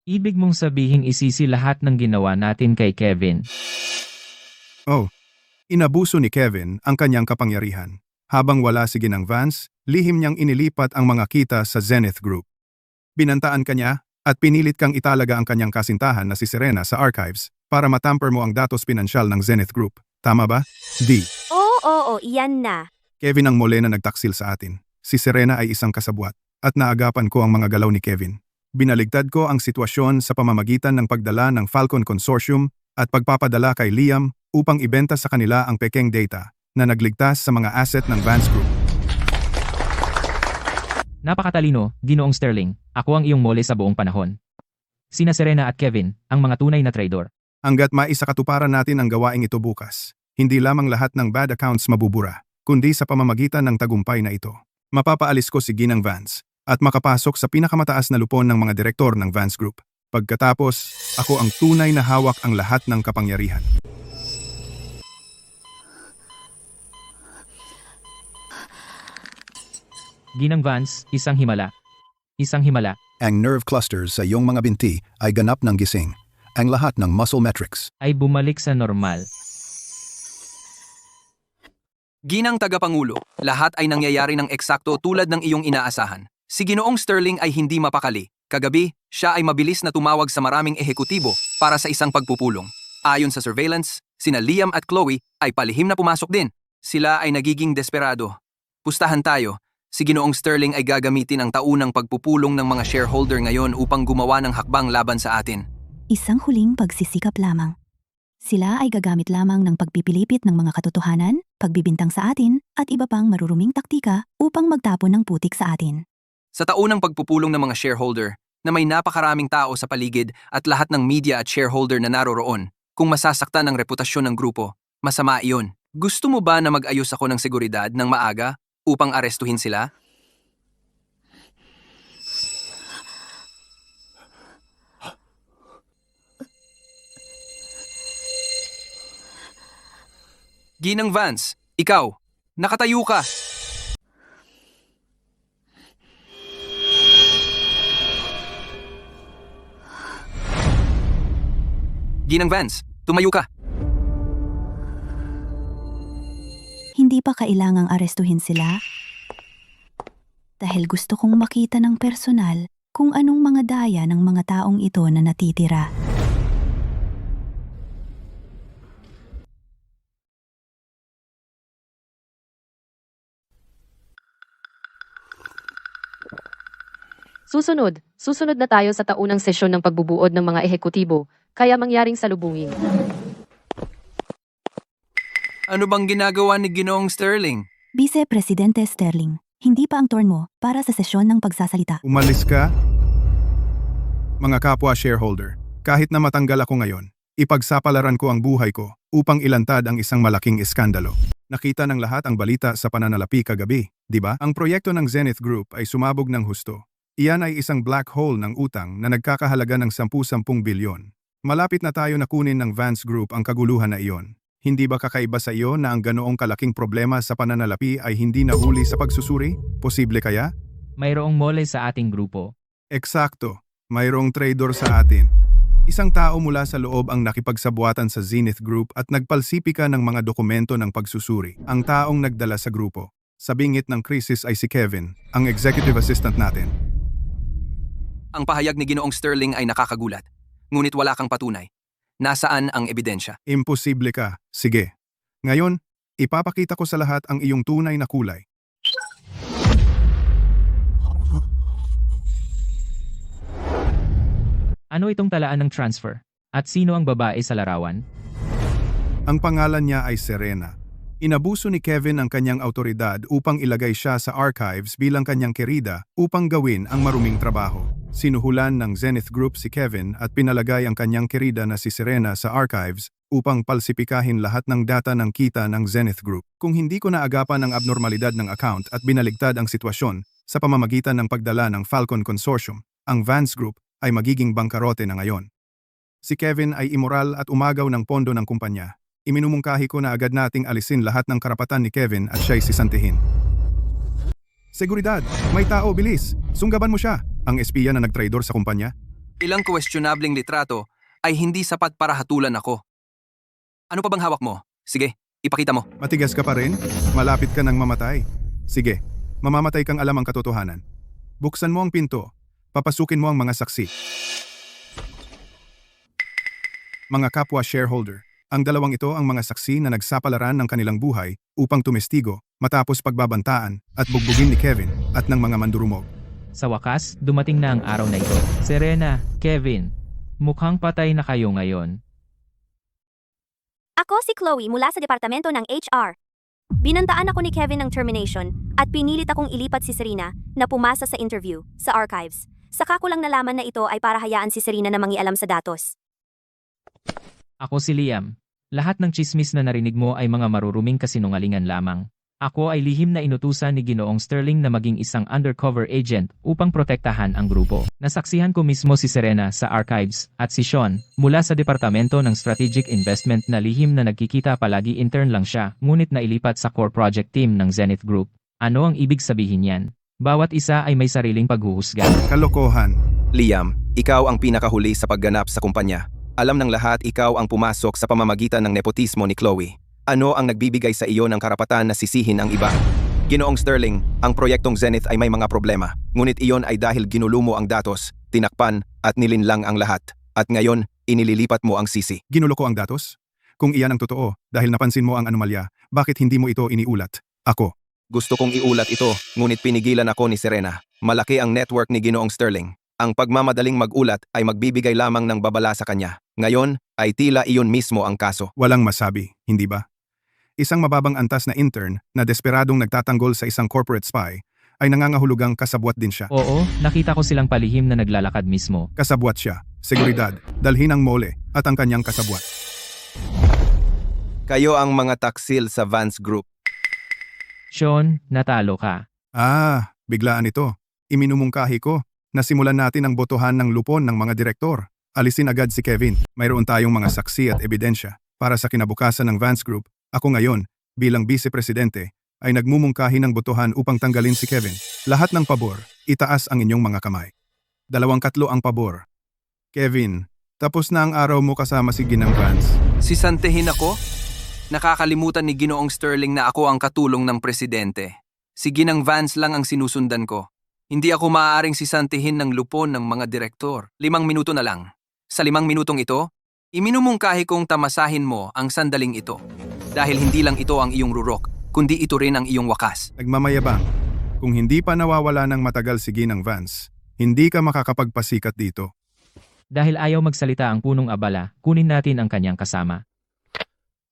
Ibig mong sabihing isisi lahat ng ginawa natin kay Kevin. Inabuso ni Kevin ang kanyang kapangyarihan. Habang wala si Ginang Vance, lihim niyang inilipat ang mga kita sa Zenith Group. Binantaan ka niya at pinilit kang italaga ang kanyang kasintahan na si Serena sa archives para matamper mo ang datos pinansyal ng Zenith Group. Tama ba? D. Oo, iyan na. Kevin ang mole na nagtaksil sa atin. Si Serena ay isang kasabwat. at naagapan ko ang mga galaw ni Kevin. Binaligtad ko ang sitwasyon sa pamamagitan ng pagdala ng Falcon Consortium at pagpapadala kay Liam upang ibenta sa kanila ang pekeng data na nagligtas sa mga asset ng Vance Group. Napakatalino, Ginoong Sterling. Ako ang iyong mole sa buong panahon. Sina Serena at Kevin, ang mga tunay na traidor. Hanggat maisakatuparan natin ang gawaing ito bukas, hindi lamang lahat ng bad accounts mabubura, kundi sa pamamagitan ng tagumpay na ito. Mapapaalis ko si Ginang Vance at makapasok sa pinakamataas na lupon ng mga direktor ng Vance Group. Pagkatapos, ako ang tunay na hawak ang lahat ng kapangyarihan. Ginang Vance, isang himala. Isang himala. Ang nerve clusters sa iyong mga binti ay ganap ng gising. Ang lahat ng muscle metrics. Ay bumalik sa normal. Ginang Tagapangulo, lahat ay nangyayari ng eksakto tulad ng iyong inaasahan. Si Ginoong Sterling ay hindi mapakali. Kagabi, siya ay mabilis na tumawag sa maraming ehekutibo para sa isang pagpupulong. Ayon sa surveillance, sina Liam at Chloe ay palihim na pumasok din. Sila ay nagiging desperado. Pustahan tayo. Si Ginoong Sterling ay gagamitin ang taunang pagpupulong ng mga shareholder ngayon upang gumawa ng hakbang laban sa atin. Isang huling pagsisikap lamang. Sila ay gagamit lamang ng pagpipilipit ng mga katotohanan, pagbibintang sa atin, at iba pang maruruming taktika upang magtapon ng putik sa atin. Sa taunang pagpupulong ng mga shareholder, na may napakaraming tao sa paligid at lahat ng media at shareholder na naroroon, kung masasaktan ang reputasyon ng grupo, masama iyon. Gusto mo ba na mag-ayos ako ng seguridad ng maaga upang arestuhin sila? Ginang Vance, ikaw, nakatayo ka. Ginang Vance, tumayo ka. Hindi pa kailangang arestuhin sila? Dahil gusto kong makita ng personal kung anong mga daya ng mga taong ito na natitira. Susunod na tayo sa taunang sesyon ng pagbubuod ng mga ehekutibo, kaya mangyaring salubungin. Ano bang ginagawa ni Ginoong Sterling? Vice Presidente Sterling, hindi pa ang turn mo para sa sesyon ng pagsasalita. Umalis ka? Mga kapwa shareholder, kahit na matanggal ako ngayon, ipagsapalaran ko ang buhay ko upang ilantad ang isang malaking iskandalo. Nakita ng lahat ang balita sa pananalapi kagabi, di ba? Ang proyekto ng Zenith Group ay sumabog ng husto. Iyan ay isang black hole ng utang na nagkakahalaga ng 10-10 bilyon. Malapit na tayo na kunin ng Vance Group ang kaguluhan na iyon. Hindi ba kakaiba sa iyo na ang ganoong kalaking problema sa pananalapi ay hindi nahuli sa pagsusuri? Posible kaya? Mayroong mole sa ating grupo. Eksakto. Mayroong traidor sa atin. Isang tao mula sa loob ang nakipagsabuatan sa Zenith Group at nagpalsipika ng mga dokumento ng pagsusuri. Ang taong nagdala sa grupo. Sa bingit ng krisis ay si Kevin, ang executive assistant natin. Ang pahayag ni Ginoong Sterling ay nakakagulat. Ngunit wala kang patunay. Nasaan ang ebidensya? Imposible ka. Sige. Ngayon, ipapakita ko sa lahat ang iyong tunay na kulay. Ano itong talaan ng transfer? At sino ang babae sa larawan? Ang pangalan niya ay Serena. Inabuso ni Kevin ang kanyang autoridad upang ilagay siya sa archives bilang kanyang kerida upang gawin ang maruming trabaho. Sinuhulan ng Zenith Group si Kevin at pinalagay ang kanyang kerida na si Serena sa archives upang palsipikahin lahat ng data ng kita ng Zenith Group. Kung hindi ko naagapan ang abnormalidad ng account at binaligtad ang sitwasyon sa pamamagitan ng pagdala ng Falcon Consortium, ang Vance Group ay magiging bangkarote na ngayon. Si Kevin ay immoral at umagaw ng pondo ng kumpanya. Iminumungkahi ko na agad nating alisin lahat ng karapatan ni Kevin at siya'y sisantihin. Seguridad! May tao, bilis! Sunggaban mo siya! Ang espiya na nagtraidor sa kumpanya. Ilang questionableng litrato ay hindi sapat para hatulan ako. Ano pa bang hawak mo? Sige, ipakita mo. Matigas ka pa rin? Malapit ka nang mamatay. Sige, mamamatay kang alam ang katotohanan. Buksan mo ang pinto. Papasukin mo ang mga saksi. Mga kapwa shareholder, ang dalawang ito ang mga saksi na nagsapalaran ng kanilang buhay upang tumestigo matapos pagbabantaan at bugbugin ni Kevin at ng mga mandurumog. Sa wakas, dumating na ang araw na ito. Serena, Kevin, mukhang patay na kayo ngayon. Ako si Chloe mula sa departamento ng HR. Binantaan ako ni Kevin ng termination at pinilit akong ilipat si Serena na pumasa sa interview sa archives. Saka ko lang nalaman na ito ay para hayaan si Serena na mangialam sa datos. Ako si Liam. Lahat ng chismis na narinig mo ay mga maruruming kasinungalingan lamang. Ako ay lihim na inutusan ni Ginoong Sterling na maging isang undercover agent upang protektahan ang grupo. Nasaksihan ko mismo si Serena sa archives at si Sean mula sa Departamento ng Strategic Investment na lihim na nagkikita palagi intern lang siya ngunit nailipat sa core project team ng Zenith Group. Ano ang ibig sabihin yan? Bawat isa ay may sariling paghuhusga. Kalokohan. Liam, ikaw ang pinakahuli sa pagganap sa kumpanya. Alam ng lahat ikaw ang pumasok sa pamamagitan ng nepotismo ni Chloe. Ano ang nagbibigay sa iyo ng karapatan na sisihin ang iba? Ginoong Sterling, ang proyektong Zenith ay may mga problema. Ngunit iyon ay dahil ginulo mo ang datos, tinakpan at nilinlang ang lahat. At ngayon, inililipat mo ang sisi. Ginulo ko ang datos? Kung iyan ang totoo, dahil napansin mo ang anomalya, bakit hindi mo ito iniulat? Ako. Gusto kong iulat ito, ngunit pinigilan ako ni Serena. Malaki ang network ni Ginoong Sterling. Ang pagmamadaling mag-ulat ay magbibigay lamang ng babala sa kanya. Ngayon, ay tila iyon mismo ang kaso. Walang masabi, hindi ba? Isang mababang antas na intern na desperadong nagtatanggol sa isang corporate spy ay nangangahulugang kasabwat din siya. Oo, nakita ko silang palihim na naglalakad mismo. Kasabwat siya, seguridad, dalhin ang mole at ang kanyang kasabwat. Kayo ang mga taksil sa Vance Group. Sean, natalo ka. Biglaan ito. Iminumungkahi ko na simulan natin ang botohan ng lupon ng mga direktor. Alisin agad si Kevin. Mayroon tayong mga saksi at ebidensya para sa kinabukasan ng Vance Group. Ako ngayon, bilang vice-presidente, ay nagmumungkahi ng botohan upang tanggalin si Kevin. Lahat ng pabor, itaas ang inyong mga kamay. 2-3 ang pabor. Kevin, tapos na ang araw mo kasama si Ginang Vance. Sisantehin ako? Nakakalimutan ni Ginoong Sterling na ako ang katulong ng presidente. Si Ginang Vance lang ang sinusundan ko. Hindi ako maaaring sisantihin ng lupon ng mga direktor. 5 minuto na lang. Sa 5 minutong ito, iminumungkahi kong tamasahin mo ang sandaling ito. Dahil hindi lang ito ang iyong rurok, kundi ito rin ang iyong wakas. Nagmamayabang. Kung hindi pa nawawala ng matagal si Ginang Vance, hindi ka makakapagpasikat dito. Dahil ayaw magsalita ang punong abala, kunin natin ang kanyang kasama.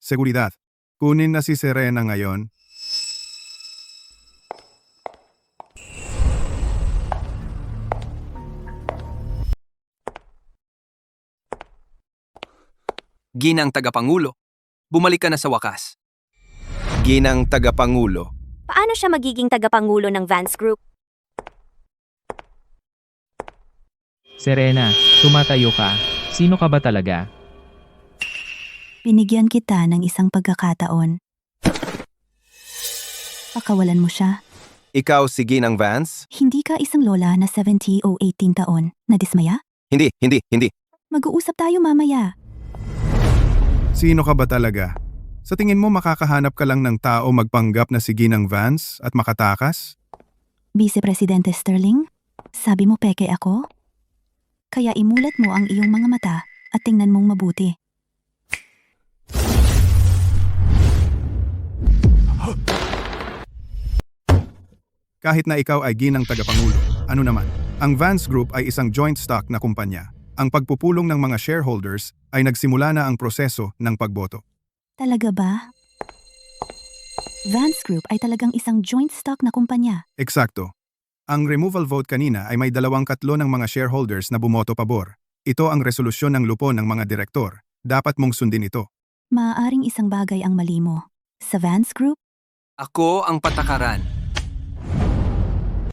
Seguridad. Kunin na si Serena ngayon. Ginang tagapangulo, bumalik ka na sa wakas. Ginang tagapangulo. Paano siya magiging tagapangulo ng Vance Group? Serena, tumatayo ka. Sino ka ba talaga? Binigyan kita ng isang pagkakataon. Pakawalan mo siya. Ikaw si Ginang Vance? Hindi ka isang lola na 70 o 18 taon na dismaya? Hindi. Mag-uusap tayo mamaya. Sino ka ba talaga? Sa tingin mo makakahanap ka lang ng tao magpanggap na si Ginang Vance at makatakas? Vice Presidente Sterling, sabi mo peke ako? Kaya imulat mo ang iyong mga mata at tingnan mong mabuti. Kahit na ikaw ay ginang tagapangulo, ano naman? Ang Vance Group ay isang joint stock na kumpanya. Ang pagpupulong ng mga shareholders ay nagsimula na ang proseso ng pagboto. Talaga ba? Vance Group ay talagang isang joint stock na kumpanya. Eksakto. Ang removal vote kanina ay may 2/3 ng mga shareholders na bumoto pabor. Ito ang resolusyon ng lupon ng mga direktor. Dapat mong sundin ito. Maaaring isang bagay ang mali mo. Sa Vance Group, Ako ang patakaran.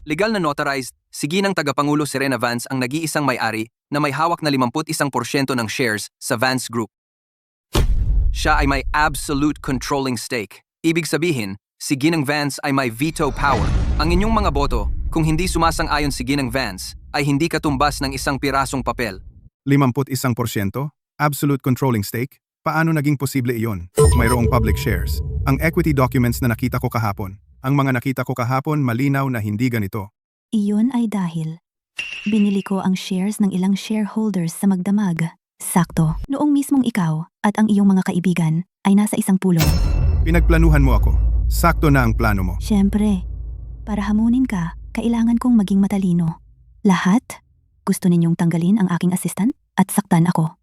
Legal na notarized, si Ginang tagapangulo Serena Vance ang nag-iisang may-ari na may hawak na 51% ng shares sa Vance Group. Siya ay may absolute controlling stake. Ibig sabihin, si Ginang Vance ay may veto power. Ang inyong mga boto, kung hindi sumasang-ayon si Ginang Vance, ay hindi katumbas ng isang pirasong papel. 51%? Absolute controlling stake? Paano naging posible iyon? Mayroong public shares. Ang equity documents na nakita ko kahapon. Ang mga nakita ko kahapon malinaw na hindi ganito. iyon ay dahil binili ko ang shares ng ilang shareholders sa magdamag. Sakto, noong mismong ikaw at ang iyong mga kaibigan ay nasa isang pulong. Pinagplanuhan mo ako. Sakto na ang plano mo. Siyempre, para hamunin ka, kailangan kong maging matalino. Lahat? Gusto ninyong tanggalin ang aking assistant at saktan ako?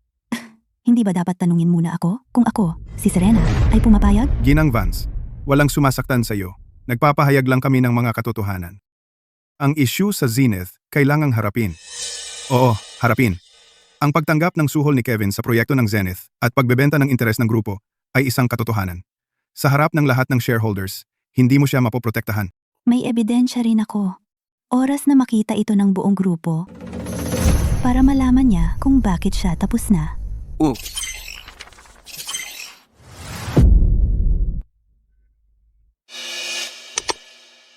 Hindi ba dapat tanungin muna ako kung ako, si Serena, ay pumapayag? Ginang Vance, walang sumasaktan sa iyo. Nagpapahayag lang kami ng mga katotohanan. Ang issue sa Zenith, kailangang harapin. Oo, harapin. Ang pagtanggap ng suhol ni Kevin sa proyekto ng Zenith at pagbebenta ng interes ng grupo ay isang katotohanan. Sa harap ng lahat ng shareholders, hindi mo siya mapoprotektahan. May ebidensya rin ako. Oras na makita ito ng buong grupo para malaman niya kung bakit siya tapos na.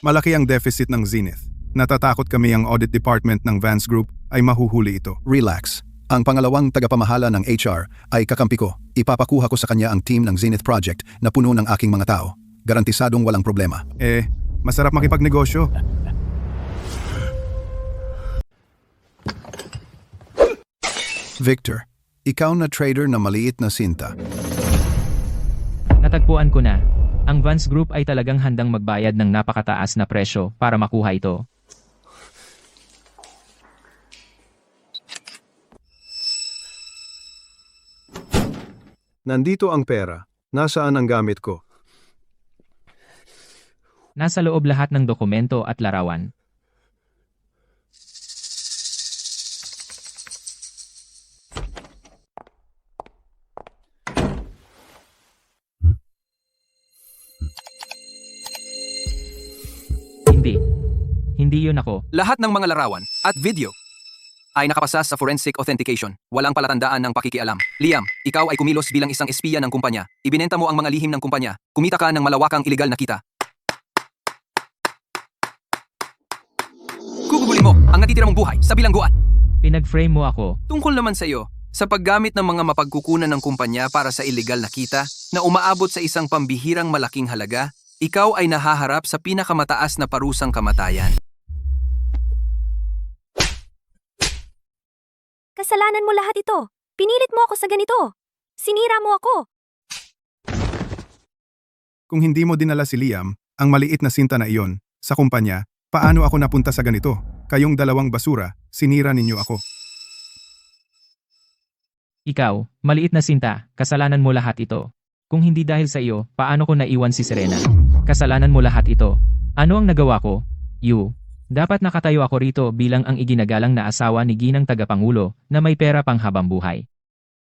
Malaki ang deficit ng Zenith. Natatakot kami ang audit department ng Vance Group ay mahuhuli ito. Relax. Ang pangalawang tagapamahala ng HR ay kakampi ko. Ipapakuha ko sa kanya ang team ng Zenith Project na puno ng aking mga tao. Garantisadong walang problema. Masarap makipagnegosyo. Victor, ikaw na trader na maliit na sinta. Natagpuan ko na. Ang Vance Group ay talagang handang magbayad ng napakataas na presyo para makuha ito. Nandito ang pera. Nasaan ang gamit ko? Nasa loob lahat ng dokumento at larawan. Hindi yun ako. Lahat ng mga larawan at video ay nakapasa sa forensic authentication. Walang palatandaan ng pakikialam. Liam, ikaw ay kumilos bilang isang espiya ng kumpanya. Ibinenta mo ang mga lihim ng kumpanya. Kumita ka ng malawakang iligal na kita. Gugugulin mo ang natitira mong buhay sa bilangguan. Pinag-frame mo ako. Tungkol naman sa iyo, sa paggamit ng mga mapagkukunan ng kumpanya para sa iligal na kita na umaabot sa isang pambihirang malaking halaga, ikaw ay nahaharap sa pinakamataas na parusang kamatayan. Kasalanan mo lahat ito. Pinilit mo ako sa ganito. Sinira mo ako. Kung hindi mo dinala si Liam, ang maliit na sinta na iyon, sa kumpanya, paano ako napunta sa ganito? Kayong dalawang basura, sinira ninyo ako. Ikaw, maliit na sinta, kasalanan mo lahat ito. Kung hindi dahil sa iyo, paano ko naiwan si Serena? Kasalanan mo lahat ito. Ano ang nagawa ko? Dapat nakatayo ako rito bilang ang iginagalang na asawa ni Ginang Tagapangulo na may pera pang habang buhay.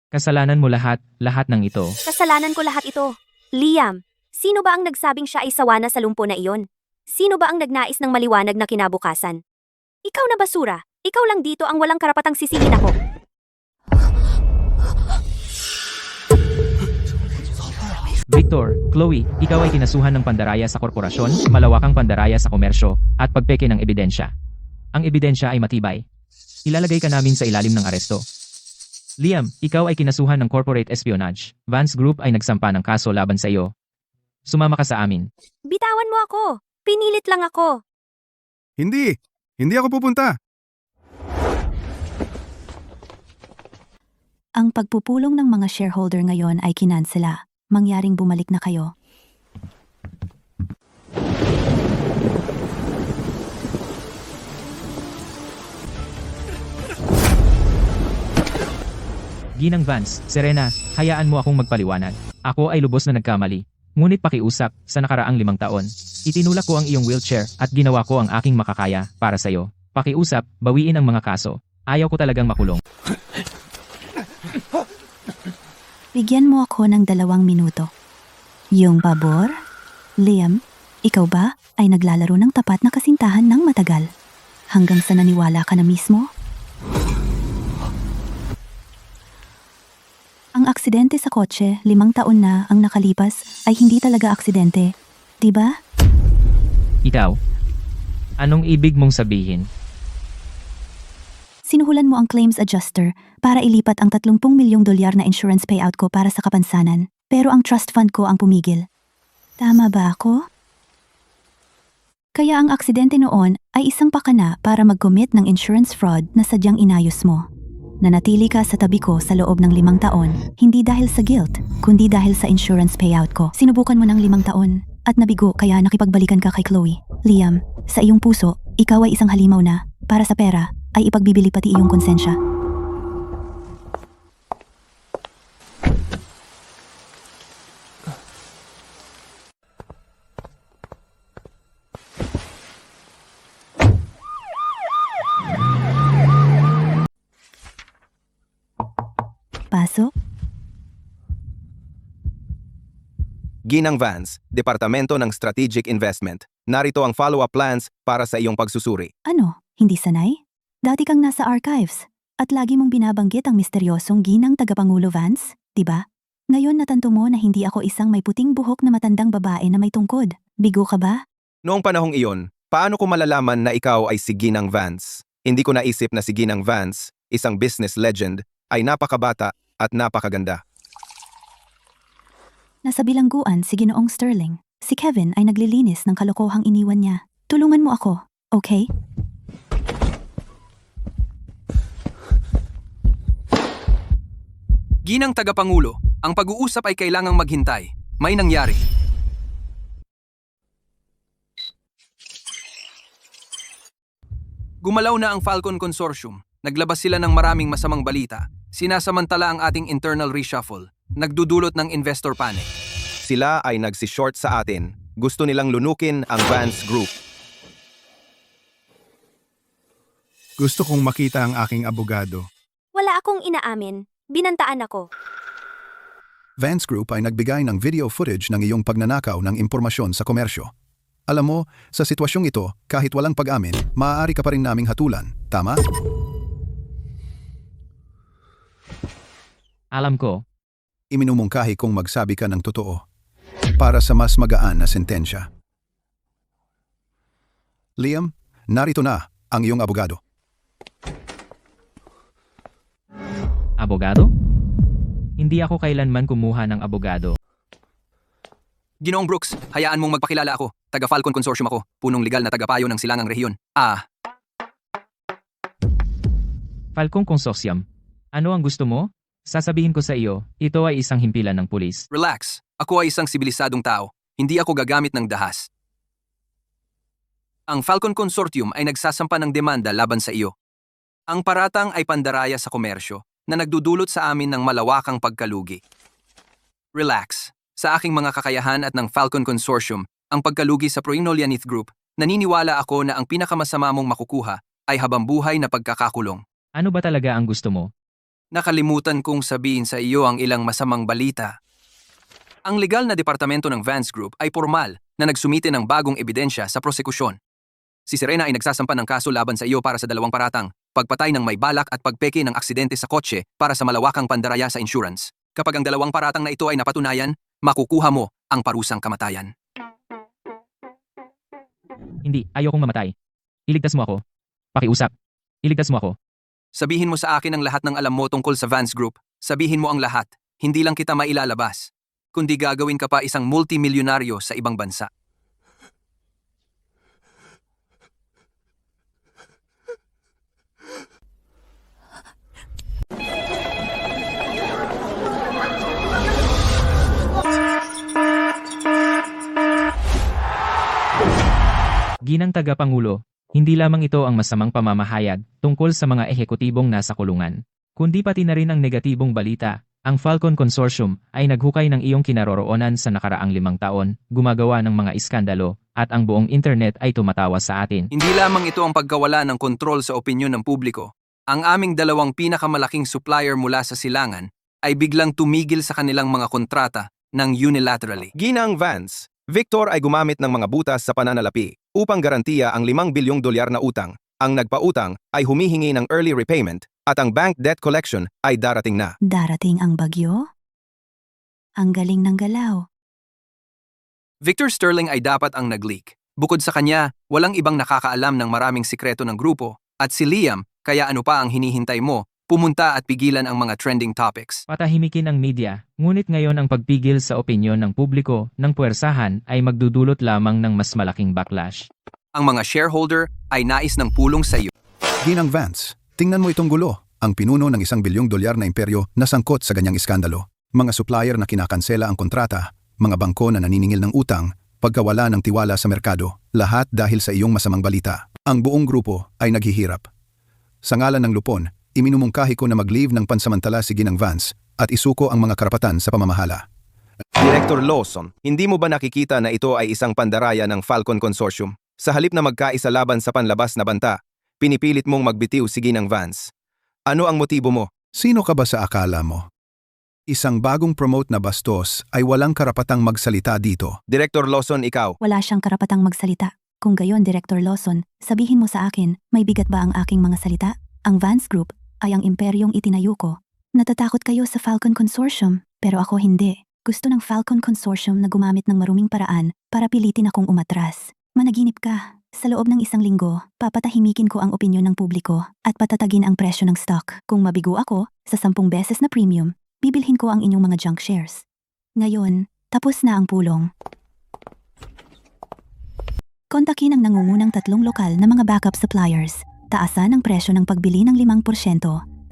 Kasalanan mo lahat ng ito. Kasalanan ko lahat ito. Liam, sino ba ang nagsabing siya ay sawa na sa lumpo na iyon? Sino ba ang nagnais ng maliwanag na kinabukasan? Ikaw na basura. Ikaw lang dito ang walang karapatang sisihin ako. Victor, Chloe, ikaw ay kinasuhan ng pandaraya sa korporasyon, malawakang pandaraya sa komersyo, at pagpeke ng ebidensya. Ang ebidensya ay matibay. Ilalagay ka namin sa ilalim ng aresto. Liam, ikaw ay kinasuhan ng corporate espionage. Vance Group ay nagsampa ng kaso laban sa iyo. Sumama ka sa amin. Bitawan mo ako. Pinilit lang ako. Hindi ako pupunta. Ang pagpupulong ng mga shareholder ngayon ay kinansela. Mangyaring bumalik na kayo. Ginang Vance, Serena, hayaan mo akong magpaliwanag. Ako ay lubos na nagkamali. Ngunit pakiusap, sa nakaraang 5 taon, itinulak ko ang iyong wheelchair at ginawa ko ang aking makakaya para sa iyo. Pakiusap, bawiin ang mga kaso. Ayaw ko talagang makulong. Bigyan mo ako ng 2 minuto. Yung pabor? Liam, ikaw ba ay naglalaro ng tapat na kasintahan ng matagal? Hanggang sa naniwala ka na mismo? Ang aksidente sa kotse, 5 taon na ang nakalipas ay hindi talaga aksidente. Diba? Ikaw, anong ibig mong sabihin? Sinuhulan mo ang claims adjuster para ilipat ang 30 milyong dolyar na insurance payout ko para sa kapansanan. Pero ang trust fund ko ang pumigil. Tama ba ako? Kaya ang aksidente noon ay isang pakana para mag-commit ng insurance fraud na sadyang inayos mo. Nanatili ka sa tabi ko sa loob ng 5 taon, hindi dahil sa guilt, kundi dahil sa insurance payout ko. Sinubukan mo ng 5 taon at nabigo kaya nakipagbalikan ka kay Chloe. Liam, sa iyong puso, ikaw ay isang halimaw na, para sa pera, ay ipagbibili pati iyong konsensya. Pasok? Ginang Vance, Departamento ng Strategic Investment. Narito ang follow-up plans para sa iyong pagsusuri. Ano, hindi sanay? Dati kang nasa archives at lagi mong binabanggit ang misteryosong ginang tagapangulo Vance, di ba? Ngayon natanto mo na hindi ako isang may puting buhok na matandang babae na may tungkod. Bigo ka ba? Noong panahong iyon, paano ko malalaman na ikaw ay si Ginang Vance? Hindi ko naisip na si Ginang Vance, isang business legend, ay napakabata at napakaganda. Nasa bilangguan si Ginoong Sterling. Si Kevin ay naglilinis ng kalokohang iniwan niya. Tulungan mo ako, okay? Ginang tagapangulo, ang pag-uusap ay kailangang maghintay. May nangyari. Gumalaw na ang Falcon Consortium. Naglabas sila ng maraming masamang balita. Sinasamantala ang ating internal reshuffle. Nagdudulot ng investor panic. Sila ay nagsishort sa atin. Gusto nilang lunukin ang Vance Group. Gusto kong makita ang aking abogado. Wala akong inaamin. Binantaan ako. Vance Group ay nagbigay ng video footage ng iyong pagnanakaw ng impormasyon sa komersyo. Alam mo, sa sitwasyong ito, kahit walang pag-amin, maaari ka pa rin naming hatulan. Tama? Alam ko, Iminumungkahi kong magsabi ka ng totoo para sa mas magaan na sentensya. Liam, narito na ang iyong abogado. abogado? Hindi ako kailanman kumuha ng abogado. Ginoong Brooks, hayaan mong magpakilala ako. Taga Falcon Consortium ako. Punong legal na tagapayo ng Silangang Rehiyon. Falcon Consortium. Ano ang gusto mo? Sasabihin ko sa iyo, ito ay isang himpilan ng pulis. Relax. Ako ay isang sibilisadong tao. Hindi ako gagamit ng dahas. Ang Falcon Consortium ay nagsasampa ng demanda laban sa iyo. Ang paratang ay pandaraya sa komersyo na nagdudulot sa amin ng malawakang pagkalugi. Relax. Sa aking mga kakayahan at ng Falcon Consortium, ang pagkalugi sa Proinolianith Group, naniniwala ako na ang pinakamasama mong makukuha ay habambuhay na pagkakakulong. Ano ba talaga ang gusto mo? Nakalimutan kong sabihin sa iyo ang ilang masamang balita. Ang legal na departamento ng Vance Group ay formal na nagsumite ng bagong ebidensya sa prosekusyon. Si Serena ay nagsasampa ng kaso laban sa iyo para sa 2 paratang, pagpatay ng may balak at pagpeke ng aksidente sa kotse para sa malawakang pandaraya sa insurance. Kapag ang 2 paratang na ito ay napatunayan, makukuha mo ang parusang kamatayan. Hindi, ayokong mamatay. Iligtas mo ako. Pakiusap. Iligtas mo ako. Sabihin mo sa akin ang lahat ng alam mo tungkol sa Vance Group. Sabihin mo ang lahat. Hindi lang kita mailalabas. Kundi gagawin ka pa isang multimilyonaryo sa ibang bansa. Ginang tagapangulo, hindi lamang ito ang masamang pamamahayag tungkol sa mga ehekutibong nasa kulungan, kundi pati na rin ang negatibong balita. Ang Falcon Consortium ay naghukay ng iyong kinaroroonan sa nakaraang 5 taon, gumagawa ng mga iskandalo, at ang buong internet ay tumatawa sa atin. Hindi lamang ito ang pagkawala ng kontrol sa opinyon ng publiko. Ang aming 2 pinakamalaking supplier mula sa silangan ay biglang tumigil sa kanilang mga kontrata ng unilaterally. Ginang Vance, Victor ay gumamit ng mga butas sa pananalapi upang garantiya ang $5 bilyong na utang. Ang nagpautang ay humihingi ng early repayment at ang bank debt collection ay darating na. Darating ang bagyo? Ang galing ng galaw. Victor Sterling ay dapat ang nag-leak. Bukod sa kanya, walang ibang nakakaalam ng maraming sikreto ng grupo. At si Liam, kaya ano pa ang hinihintay mo, pumunta at pigilan ang mga trending topics. Patahimikin ang media, ngunit ngayon ang pagpigil sa opinyon ng publiko ng puwersahan ay magdudulot lamang ng mas malaking backlash. Ang mga shareholder ay nais ng pulong sa iyo. Ginang Vance, tingnan mo itong gulo. Ang pinuno ng $1 bilyong na imperyo na sangkot sa ganyang iskandalo. Mga supplier na kinakansela ang kontrata, mga bangko na naniningil ng utang, pagkawala ng tiwala sa merkado, lahat dahil sa iyong masamang balita. Ang buong grupo ay naghihirap. Sa ngalan ng lupon, iminumungkahi ko na mag-leave ng pansamantala si Ginang Vance at isuko ang mga karapatan sa pamamahala. Director Lawson, hindi mo ba nakikita na ito ay isang pandaraya ng Falcon Consortium? Sa halip na magkaisa laban sa panlabas na banta, pinipilit mong magbitiw si Ginang Vance. Ano ang motibo mo? Sino ka ba sa akala mo? Isang bagong promote na bastos ay walang karapatang magsalita dito. Director Lawson, ikaw. Wala siyang karapatang magsalita. Kung gayon, Director Lawson, sabihin mo sa akin, may bigat ba ang aking mga salita? Ang Vance Group ay ang imperyong itinayo ko. Natatakot kayo sa Falcon Consortium, pero ako hindi. Gusto ng Falcon Consortium na gumamit ng maruming paraan para pilitin akong umatras. Managinip ka. Sa loob ng 1 linggo, papatahimikin ko ang opinyon ng publiko at patatagin ang presyo ng stock. Kung mabigo ako, sa 10 beses na premium, bibilhin ko ang inyong mga junk shares. Ngayon, tapos na ang pulong. Kontakin ang nangungunang 3 lokal na mga backup suppliers. Taasan ang presyo ng pagbili ng 5%.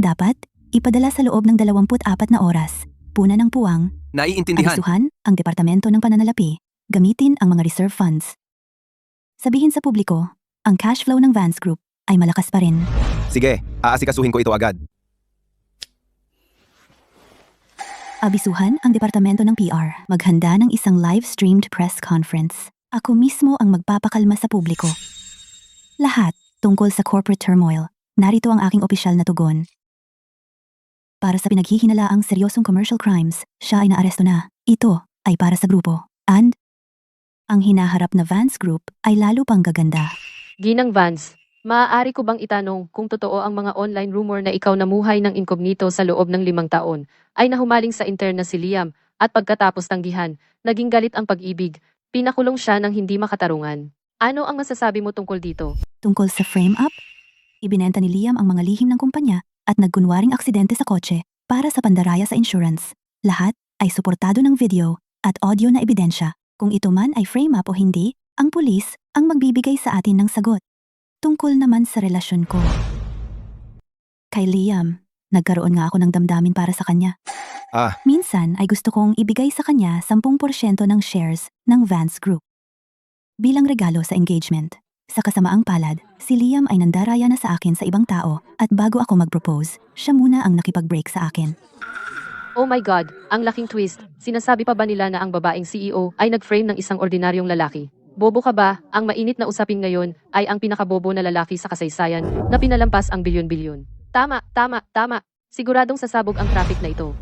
Dapat, ipadala sa loob ng 24 na oras. Puna ng puwang, Naiintindihan. abisuhan ang Departamento ng Pananalapi. Gamitin ang mga reserve funds. Sabihin sa publiko, ang cash flow ng Vance Group ay malakas pa rin. Sige, aasikasuhin ko ito agad. Abisuhan ang Departamento ng PR. Maghanda ng isang live-streamed press conference. Ako mismo ang magpapakalma sa publiko. Lahat tungkol sa corporate turmoil. Narito ang aking opisyal na tugon. Para sa pinaghihinalaang seryosong commercial crimes, siya ay naaresto na. Ito ay para sa grupo. And ang hinaharap na Vance Group ay lalo pang gaganda. Ginang Vance, maaari ko bang itanong kung totoo ang mga online rumor na ikaw namuhay ng incognito sa loob ng 5 taon, ay nahumaling sa interna si Liam, at pagkatapos tanggihan, naging galit ang pag-ibig, pinakulong siya ng hindi makatarungan. Ano ang masasabi mo tungkol dito? Tungkol sa frame-up, ibinenta ni Liam ang mga lihim ng kumpanya at nagkunwaring aksidente sa kotse para sa pandaraya sa insurance. Lahat ay suportado ng video at audio na ebidensya. Kung ito man ay frame-up o hindi, ang pulis ang magbibigay sa atin ng sagot. Tungkol naman sa relasyon ko. Kay Liam, nagkaroon nga ako ng damdamin para sa kanya. Minsan ay gusto kong ibigay sa kanya 10% ng shares ng Vance Group. Bilang regalo sa engagement. Sa kasamaang palad, si Liam ay nandaraya na sa akin sa ibang tao at bago ako mag-propose, siya muna ang nakipag-break sa akin. Oh my God, ang laking twist. Sinasabi pa ba nila na ang babaeng CEO ay nag-frame ng isang ordinaryong lalaki? Bobo ka ba? Ang mainit na usapin ngayon ay ang pinakabobo na lalaki sa kasaysayan na pinalampas ang bilyon-bilyon. Tama. Siguradong sasabog ang traffic na ito.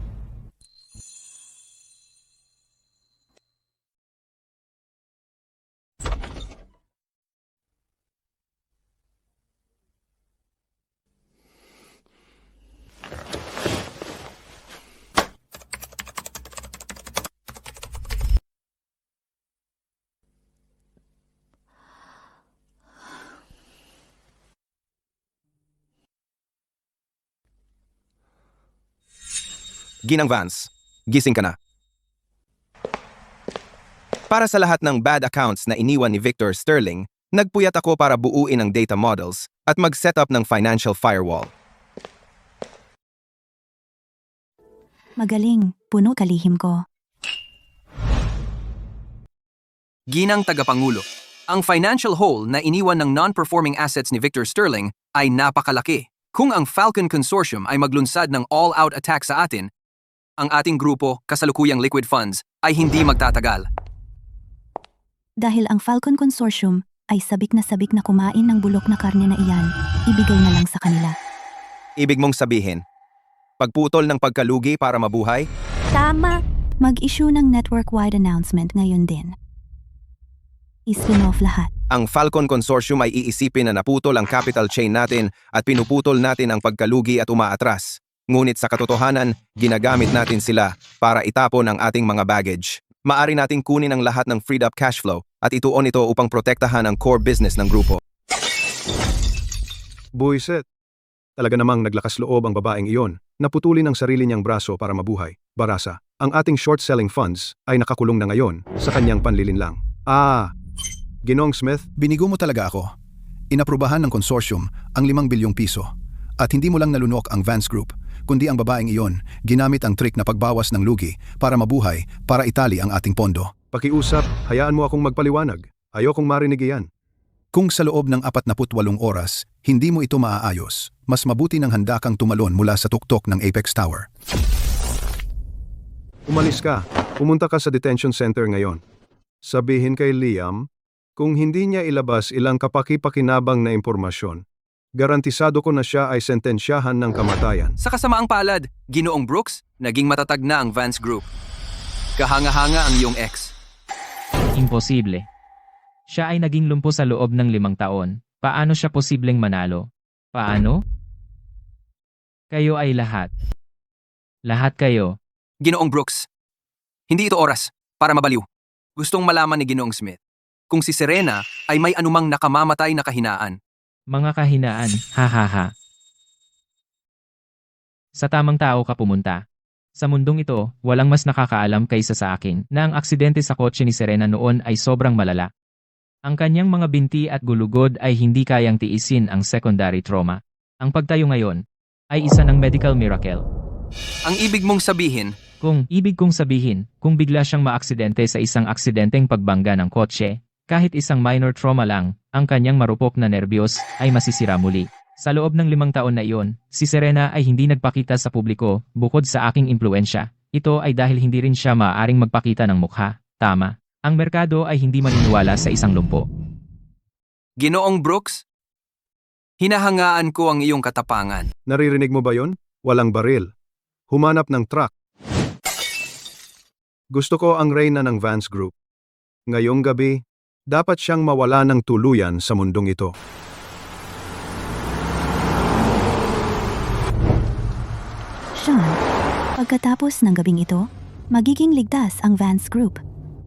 Ginang Vance, gising ka na. Para sa lahat ng bad accounts na iniwan ni Victor Sterling, nagpuyat ako para buuin ang data models at mag-set up ng financial firewall. Magaling, puno kalihim ko. Ginang Tagapangulo. Ang financial hole na iniwan ng non-performing assets ni Victor Sterling ay napakalaki. Kung ang Falcon Consortium ay maglunsad ng all-out attack sa atin, ang ating grupo, kasalukuyang liquid funds, ay hindi magtatagal. Dahil ang Falcon Consortium ay sabik na kumain ng bulok na karne na iyan, ibigay na lang sa kanila. Ibig mong sabihin, pagputol ng pagkalugi para mabuhay? Tama. Mag-issue ng network-wide announcement ngayon din. I-spin off lahat. Ang Falcon Consortium ay iisipin na naputol ang capital chain natin at pinuputol natin ang pagkalugi at umaatras. Ngunit sa katotohanan, ginagamit natin sila para itapon ang ating mga baggage. Maari nating kunin ang lahat ng freed up cash flow at ituon ito upang protektahan ang core business ng grupo. Buisit. Talaga namang naglakas loob ang babaeng iyon, naputulin ang sarili niyang braso para mabuhay. Barasa, ang ating short-selling funds ay nakakulong na ngayon sa kanyang panlilinlang. Ginoong Smith, binigo mo talaga ako. Inaprubahan ng konsorsyum ang 5 bilyong piso. At hindi mo lang nalunok ang Vance Group, kundi ang babaeng iyon ginamit ang trick na pagbawas ng lugi para mabuhay, para itali ang ating pondo. Pakiusap, hayaan mo akong magpaliwanag. Ayokong marinig iyan. Kung sa loob ng 48 oras, hindi mo ito maaayos, Mas mabuti ng handa kang tumalon mula sa tuktok ng Apex Tower. Umalis ka. Pumunta ka sa detention center ngayon. Sabihin kay Liam, kung hindi niya ilabas ilang kapaki-pakinabang na impormasyon, garantisado ko na siya ay sentensyahan ng kamatayan. Sa kasamaang palad, Ginoong Brooks, naging matatag na ang Vance Group. Kahanga-hanga ang iyong ex. Imposible. Siya ay naging lumpo sa loob ng 5 taon. Paano siya posibleng manalo? Paano? Kayo ay lahat. Lahat kayo. Ginoong Brooks, hindi ito oras para mabaliw. Gustong malaman ni Ginoong Smith kung si Serena ay may anumang nakamamatay na kahinaan. Mga kahinaan, hahaha. Sa tamang tao ka pumunta. Sa mundong ito, walang mas nakakaalam kaysa sa akin na ang aksidente sa kotse ni Serena noon ay sobrang malala. Ang kanyang mga binti at gulugod ay hindi kayang tiisin ang secondary trauma. Ang pagtayo ngayon ay isa ng medical miracle. Ang ibig mong sabihin, Ibig kong sabihin, kung bigla siyang maaksidente sa isang aksidenteng pagbangga ng kotse, kahit isang minor trauma lang, ang kanyang marupok na nerbiyos ay masisira muli. Sa loob ng 5 taon na iyon, si Serena ay hindi nagpakita sa publiko bukod sa aking impluensya. Ito ay dahil hindi rin siya maaaring magpakita ng mukha. Tama. Ang merkado ay hindi maniniwala sa isang lumpo. Ginoong Brooks, hinahangaan ko ang iyong katapangan. Naririnig mo ba yon? Walang baril. Humanap ng truck. Gusto ko ang reyna ng Vance Group. Ngayong gabi, dapat siyang mawala ng tuluyan sa mundong ito. Sean, pagkatapos ng gabing ito, magiging ligtas ang Vance Group.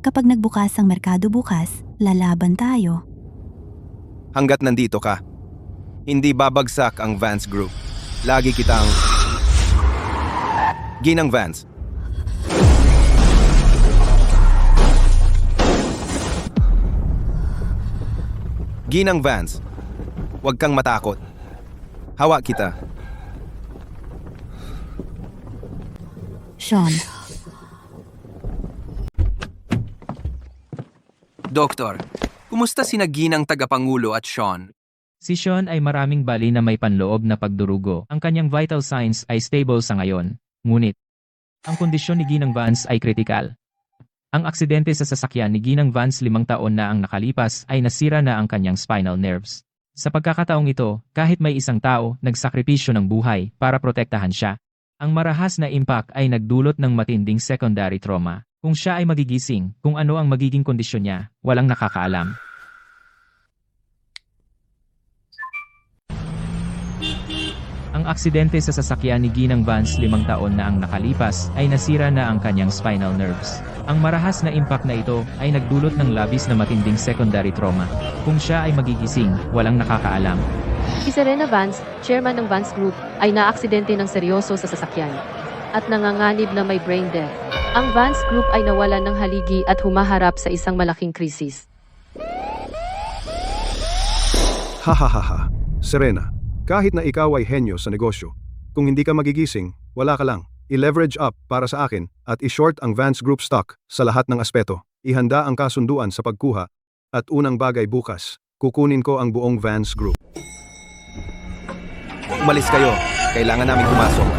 Kapag nagbukas ang merkado bukas, lalaban tayo. Hanggat nandito ka, hindi babagsak ang Vance Group. Lagi kitang... Ginang Vance. Ginang Vance, huwag kang matakot. Hawa kita. Sean, Doktor, kumusta sina Ginang Tagapangulo at Sean? Si Sean ay maraming bali na may panloob na pagdurugo. Ang kanyang vital signs ay stable sa ngayon. Ngunit, ang kondisyon ni Ginang Vance ay kritikal. Ang aksidente sa sasakyan ni Ginang Vance 5 taon na ang nakalipas ay nasira na ang kanyang spinal nerves. Sa pagkakataong ito, kahit may isang tao nagsakripisyo ng buhay para protektahan siya, ang marahas na impact ay nagdulot ng matinding secondary trauma. Kung siya ay magigising, kung ano ang magiging kondisyon niya, walang nakakaalam. Ang aksidente sa sasakyan ni Ginang Vance 5 taon na ang nakalipas ay nasira na ang kanyang spinal nerves. Ang marahas na impact na ito ay nagdulot ng labis na matinding secondary trauma. Kung siya ay magigising, walang nakakaalam. Si Serena Vance, chairman ng Vance Group, ay naaksidente ng seryoso sa sasakyan at nanganganib na may brain death. Ang Vance Group ay nawalan ng haligi at humaharap sa isang malaking krisis. Hahaha. Serena, kahit na ikaw ay henyo sa negosyo, kung hindi ka magigising, wala ka lang. I-leverage up para sa akin at i-short ang Vance Group stock sa lahat ng aspeto. Ihanda ang kasunduan sa pagkuha at unang bagay bukas, kukunin ko ang buong Vance Group. Umalis kayo. Kailangan namin pumasok.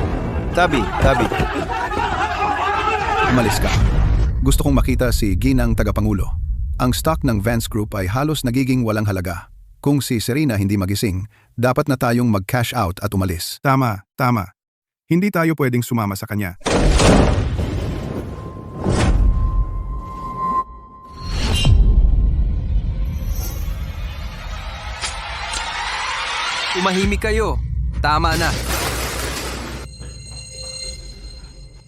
Tabi. Umalis ka. Gusto kong makita si Ginang Tagapangulo. Ang stock ng Vance Group ay halos nagiging walang halaga. Kung si Serena hindi magising, dapat na tayong mag-cash out at umalis. Tama. Hindi tayo pwedeng sumama sa kanya. Tumahimik kayo. Tama na.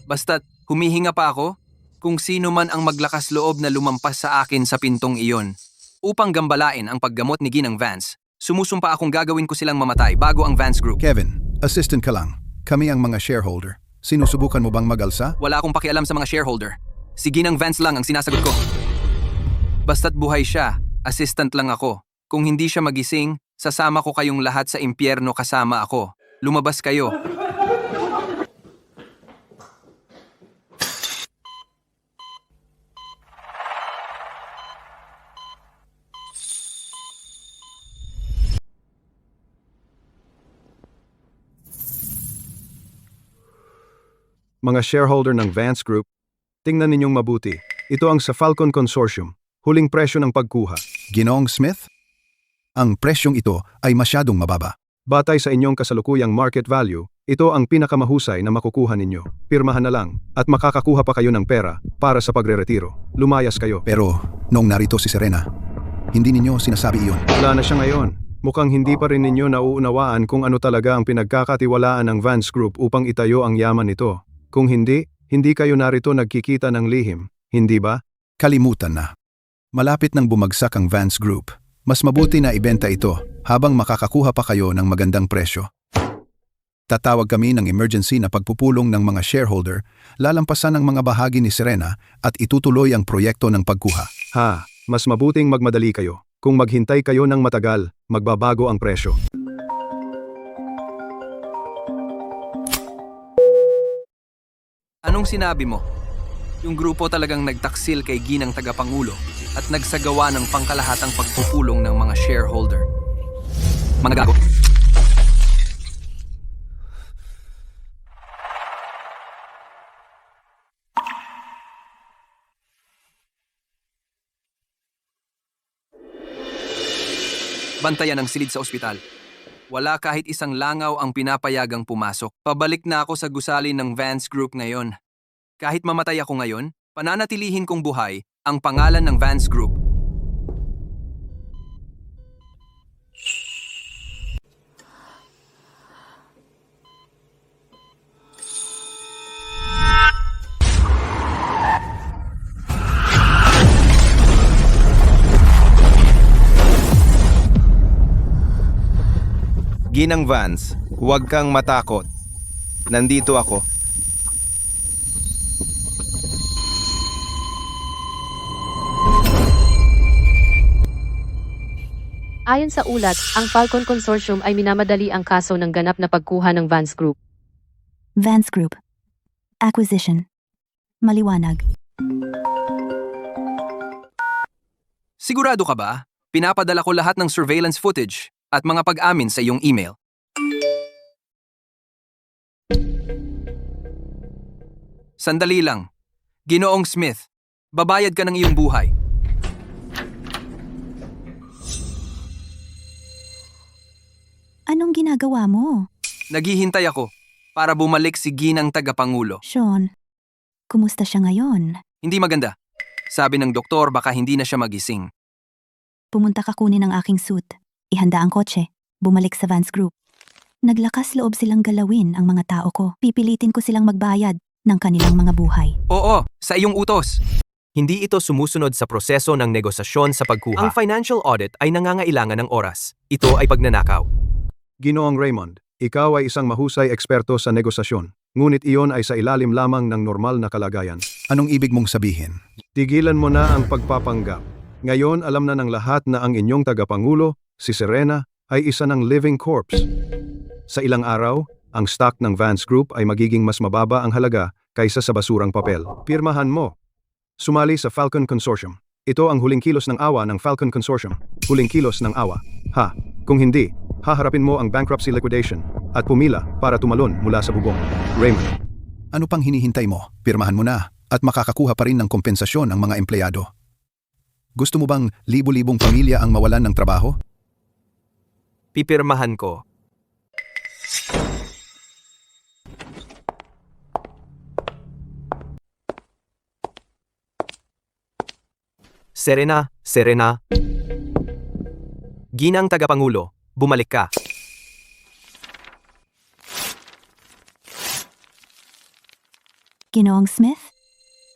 Basta't humihinga pa ako kung sino man ang maglakas loob na lumampas sa akin sa pintong iyon. Upang gambalain ang paggamot ni Ginang Vance, sumusumpa akong gagawin ko silang mamatay bago ang Vance Group. Kevin, assistant ka lang. Kami ang mga shareholder. Sinusubukan mo bang magalsa? Wala akong pakialam sa mga shareholder. Si Ginang Vance lang ang sinasagot ko. Basta't buhay siya, assistant lang ako. Kung hindi siya magising, sasama ko kayong lahat sa impyerno kasama ako. Lumabas kayo. mga shareholder ng Vance Group, tingnan ninyong mabuti. Ito ang sa Falcon Consortium, huling presyo ng pagkuha. Ginoong Smith? Ang presyong ito ay masyadong mababa. Batay sa inyong kasalukuyang market value, ito ang pinakamahusay na makukuha ninyo. Pirmahan na lang at makakakuha pa kayo ng pera para sa pagreretiro. Lumayas kayo. Pero noong narito si Serena, hindi ninyo sinasabi iyon. Wala na siya ngayon. Mukhang hindi pa rin ninyo nauunawaan kung ano talaga ang pinagkakatiwalaan ng Vance Group upang itayo ang yaman nito. Kung hindi kayo narito nagkikita ng lihim, hindi ba? Kalimutan na. Malapit nang bumagsak ang Vance Group. Mas mabuti na ibenta ito habang makakakuha pa kayo ng magandang presyo. Tatawag kami ng emergency na pagpupulong ng mga shareholder, lalampasan ang mga bahagi ni Serena at itutuloy ang proyekto ng pagkuha. Mas mabuting magmadali kayo. Kung maghintay kayo ng matagal, magbabago ang presyo. Anong sinabi mo? Yung grupo talagang nagtaksil kay Ginang Tagapangulo at nagsagawa ng pangkalahatang pagpupulong ng mga shareholder. Mga gago. Bantayan ang silid sa ospital. Wala kahit isang langaw ang pinapayagang pumasok. Pabalik na ako sa gusali ng Vance Group ngayon. Kahit mamatay ako ngayon, pananatilihin kong buhay ang pangalan ng Vance Group. Ginang Vance, huwag kang matakot. Nandito ako. Ayon sa ulat, ang Falcon Consortium ay minamadali ang kaso ng ganap na pagkuha ng Vance Group. Vance Group. Acquisition. Maliwanag. Sigurado ka ba? Pinapadala ko lahat ng surveillance footage at mga pag-amin sa iyong email. Sandali lang. Ginoong Smith, babayad ka ng iyong buhay. Anong ginagawa mo? Naghihintay ako para bumalik si Ginang Tagapangulo. Sean, kumusta siya ngayon? Hindi maganda. Sabi ng doktor baka hindi na siya magising. Pumunta ka kunin ang aking suit. Ihanda ang kotse. Bumalik sa Vance Group. Naglakas loob silang galawin ang mga tao ko. Pipilitin ko silang magbayad ng kanilang mga buhay. Oo, sa iyong utos. Hindi ito sumusunod sa proseso ng negosasyon sa pagkuha. Ang financial audit ay nangangailangan ng oras. Ito ay pagnanakaw. Ginoong Raymond, ikaw ay isang mahusay eksperto sa negosasyon. Ngunit iyon ay sa ilalim lamang ng normal na kalagayan. Anong ibig mong sabihin? Tigilan mo na ang pagpapanggap. Ngayon alam na ng lahat na ang inyong tagapangulo, si Serena, ay isa ng living corpse. Sa ilang araw, ang stock ng Vance Group ay magiging mas mababa ang halaga kaysa sa basurang papel. Pirmahan mo. Sumali sa Falcon Consortium. Ito ang huling kilos ng awa ng Falcon Consortium. Huling kilos ng awa. Kung hindi, haharapin mo ang bankruptcy liquidation at pumila para tumalon mula sa bubong. Raymond. Ano pang hinihintay mo? Pirmahan mo na at makakakuha pa rin ng kompensasyon ang mga empleyado. Gusto mo bang libo-libong pamilya ang mawalan ng trabaho? Pipirmahan ko. Serena. Ginang Tagapangulo, bumalik ka. Ginoong Smith,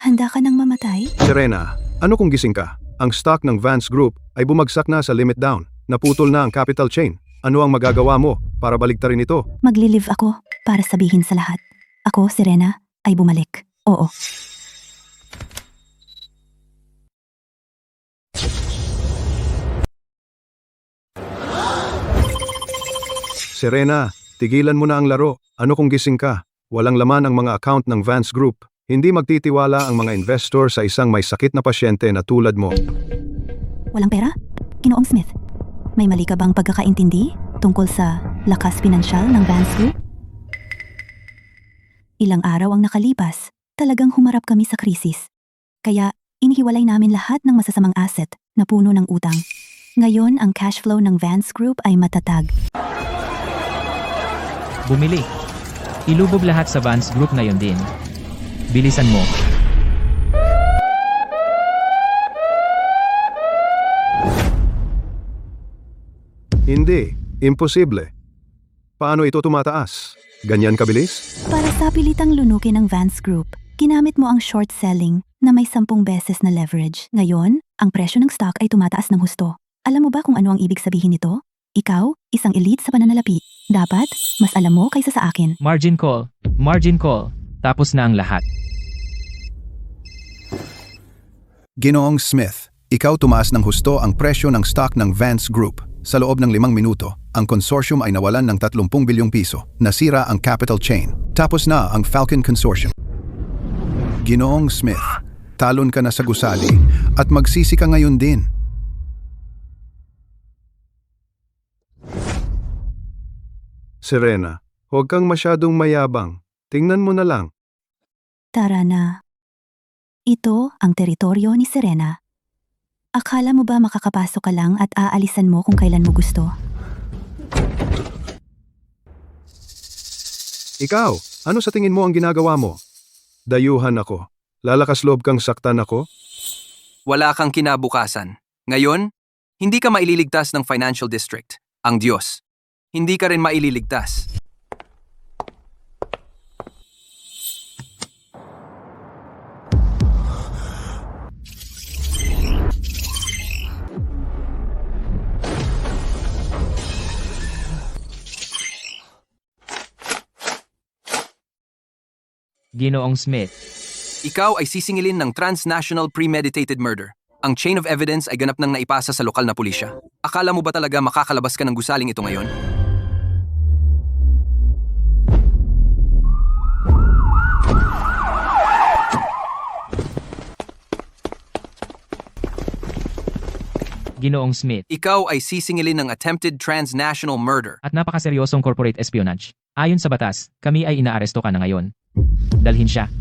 handa ka nang mamatay? Serena, ano kung gising ka? Ang stock ng Vance Group ay bumagsak na sa limit down. Naputol na ang capital chain. Ano ang magagawa mo para baliktarin ito? Magli-live ako para sabihin sa lahat. Ako, Serena, ay bumalik. Oo. Serena, tigilan mo na ang laro. Ano kung gising ka? Walang laman ang mga account ng Vance Group. Hindi magtitiwala ang mga investor sa isang may sakit na pasyente na tulad mo. Walang pera? Ginoong Smith, may mali ka bang pagkakaintindi tungkol sa lakas pinansyal ng Vance Group? Ilang araw ang nakalipas, talagang humarap kami sa krisis. Kaya, inihiwalay namin lahat ng masasamang asset na puno ng utang. Ngayon, ang cash flow ng Vance Group ay matatag. Bumili. Ilubog lahat sa Vance Group ngayon din. Bilisan mo. Hindi, imposible. Paano ito tumataas? Ganyan kabilis? Para sa pilitang lunukin ng Vance Group, ginamit mo ang short selling na may 10 beses na leverage. Ngayon, ang presyo ng stock ay tumataas ng husto. Alam mo ba kung ano ang ibig sabihin nito? Ikaw, isang elite sa pananalapi. Dapat, mas alam mo kaysa sa akin. Margin call. Margin call. Tapos na ang lahat. Ginoong Smith, ikaw tumaas ng husto ang presyo ng stock ng Vance Group. Sa loob ng 5 minuto, ang consortium ay nawalan ng 30 bilyong piso. Nasira ang capital chain. Tapos na ang Falcon Consortium. Ginoong Smith, talon ka na sa gusali at magsisi ka ngayon din. Serena, huwag kang masyadong mayabang. Tingnan mo na lang. Tara na. Ito ang teritoryo ni Serena. Akala mo ba makakapasok ka lang at aalisan mo kung kailan mo gusto? Ikaw, ano sa tingin mo ang ginagawa mo? Dayuhan ako. Lalakas loob kang saktan ako? Wala kang kinabukasan. Ngayon, hindi ka maililigtas ng financial district, ang Diyos. Hindi ka rin maililigtas. Ginoong Smith. Ikaw ay sisingilin ng transnational premeditated murder. Ang chain of evidence ay ganap nang naipasa sa lokal na pulisya. Akala mo ba talaga makakalabas ka ng gusaling ito ngayon? Ginoong Smith. Ikaw ay sisingilin ng attempted transnational murder. At napakaseryosong corporate espionage. Ayon sa batas, kami ay inaaresto ka na ngayon. Dalhin siya.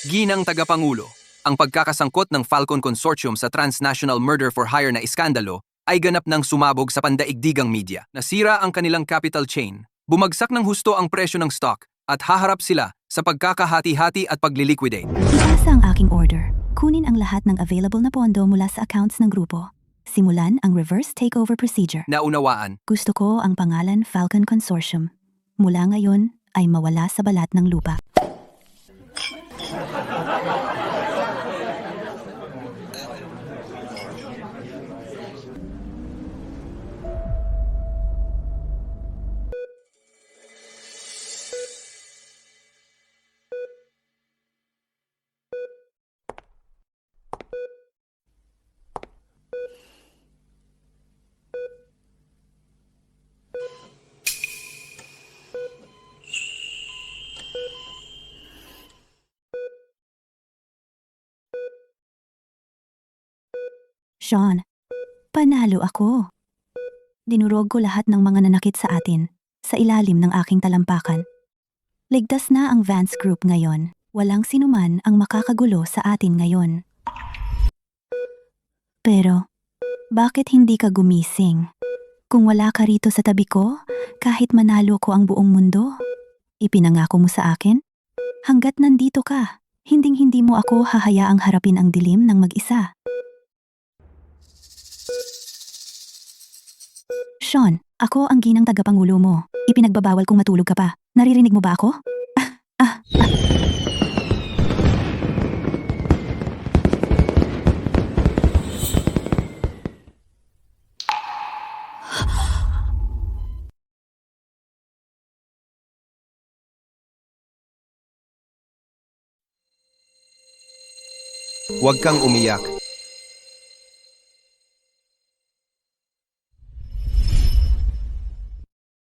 Ginang Tagapangulo, ang pagkakasangkot ng Falcon Consortium sa transnational murder for hire na iskandalo ay ganap ng sumabog sa pandaigdigang media. Nasira ang kanilang capital chain, bumagsak ng husto ang presyo ng stock, at haharap sila sa pagkakahati-hati at pagliliquidate. Ipasa ang aking order. Kunin ang lahat ng available na pondo mula sa accounts ng grupo. Simulan ang reverse takeover procedure. Naunawaan. Gusto ko ang pangalan Falcon Consortium. Mula ngayon ay mawala sa balat ng lupa. Sean, panalo ako. Dinurog ko lahat ng mga nanakit sa atin sa ilalim ng aking talampakan. Ligtas na ang Vance Group ngayon. Walang sinuman ang makakagulo sa atin ngayon. Pero, bakit hindi ka gumising? Kung wala ka rito sa tabi ko, kahit manalo ko ang buong mundo, ipinangako mo sa akin? Hanggat nandito ka, hinding-hindi mo ako hahayaang harapin ang dilim ng mag-isa. Sean, ako ang ginang tagapangulo mo. Ipinagbabawal kong matulog ka pa. Naririnig mo ba ako? Huwag kang umiyak.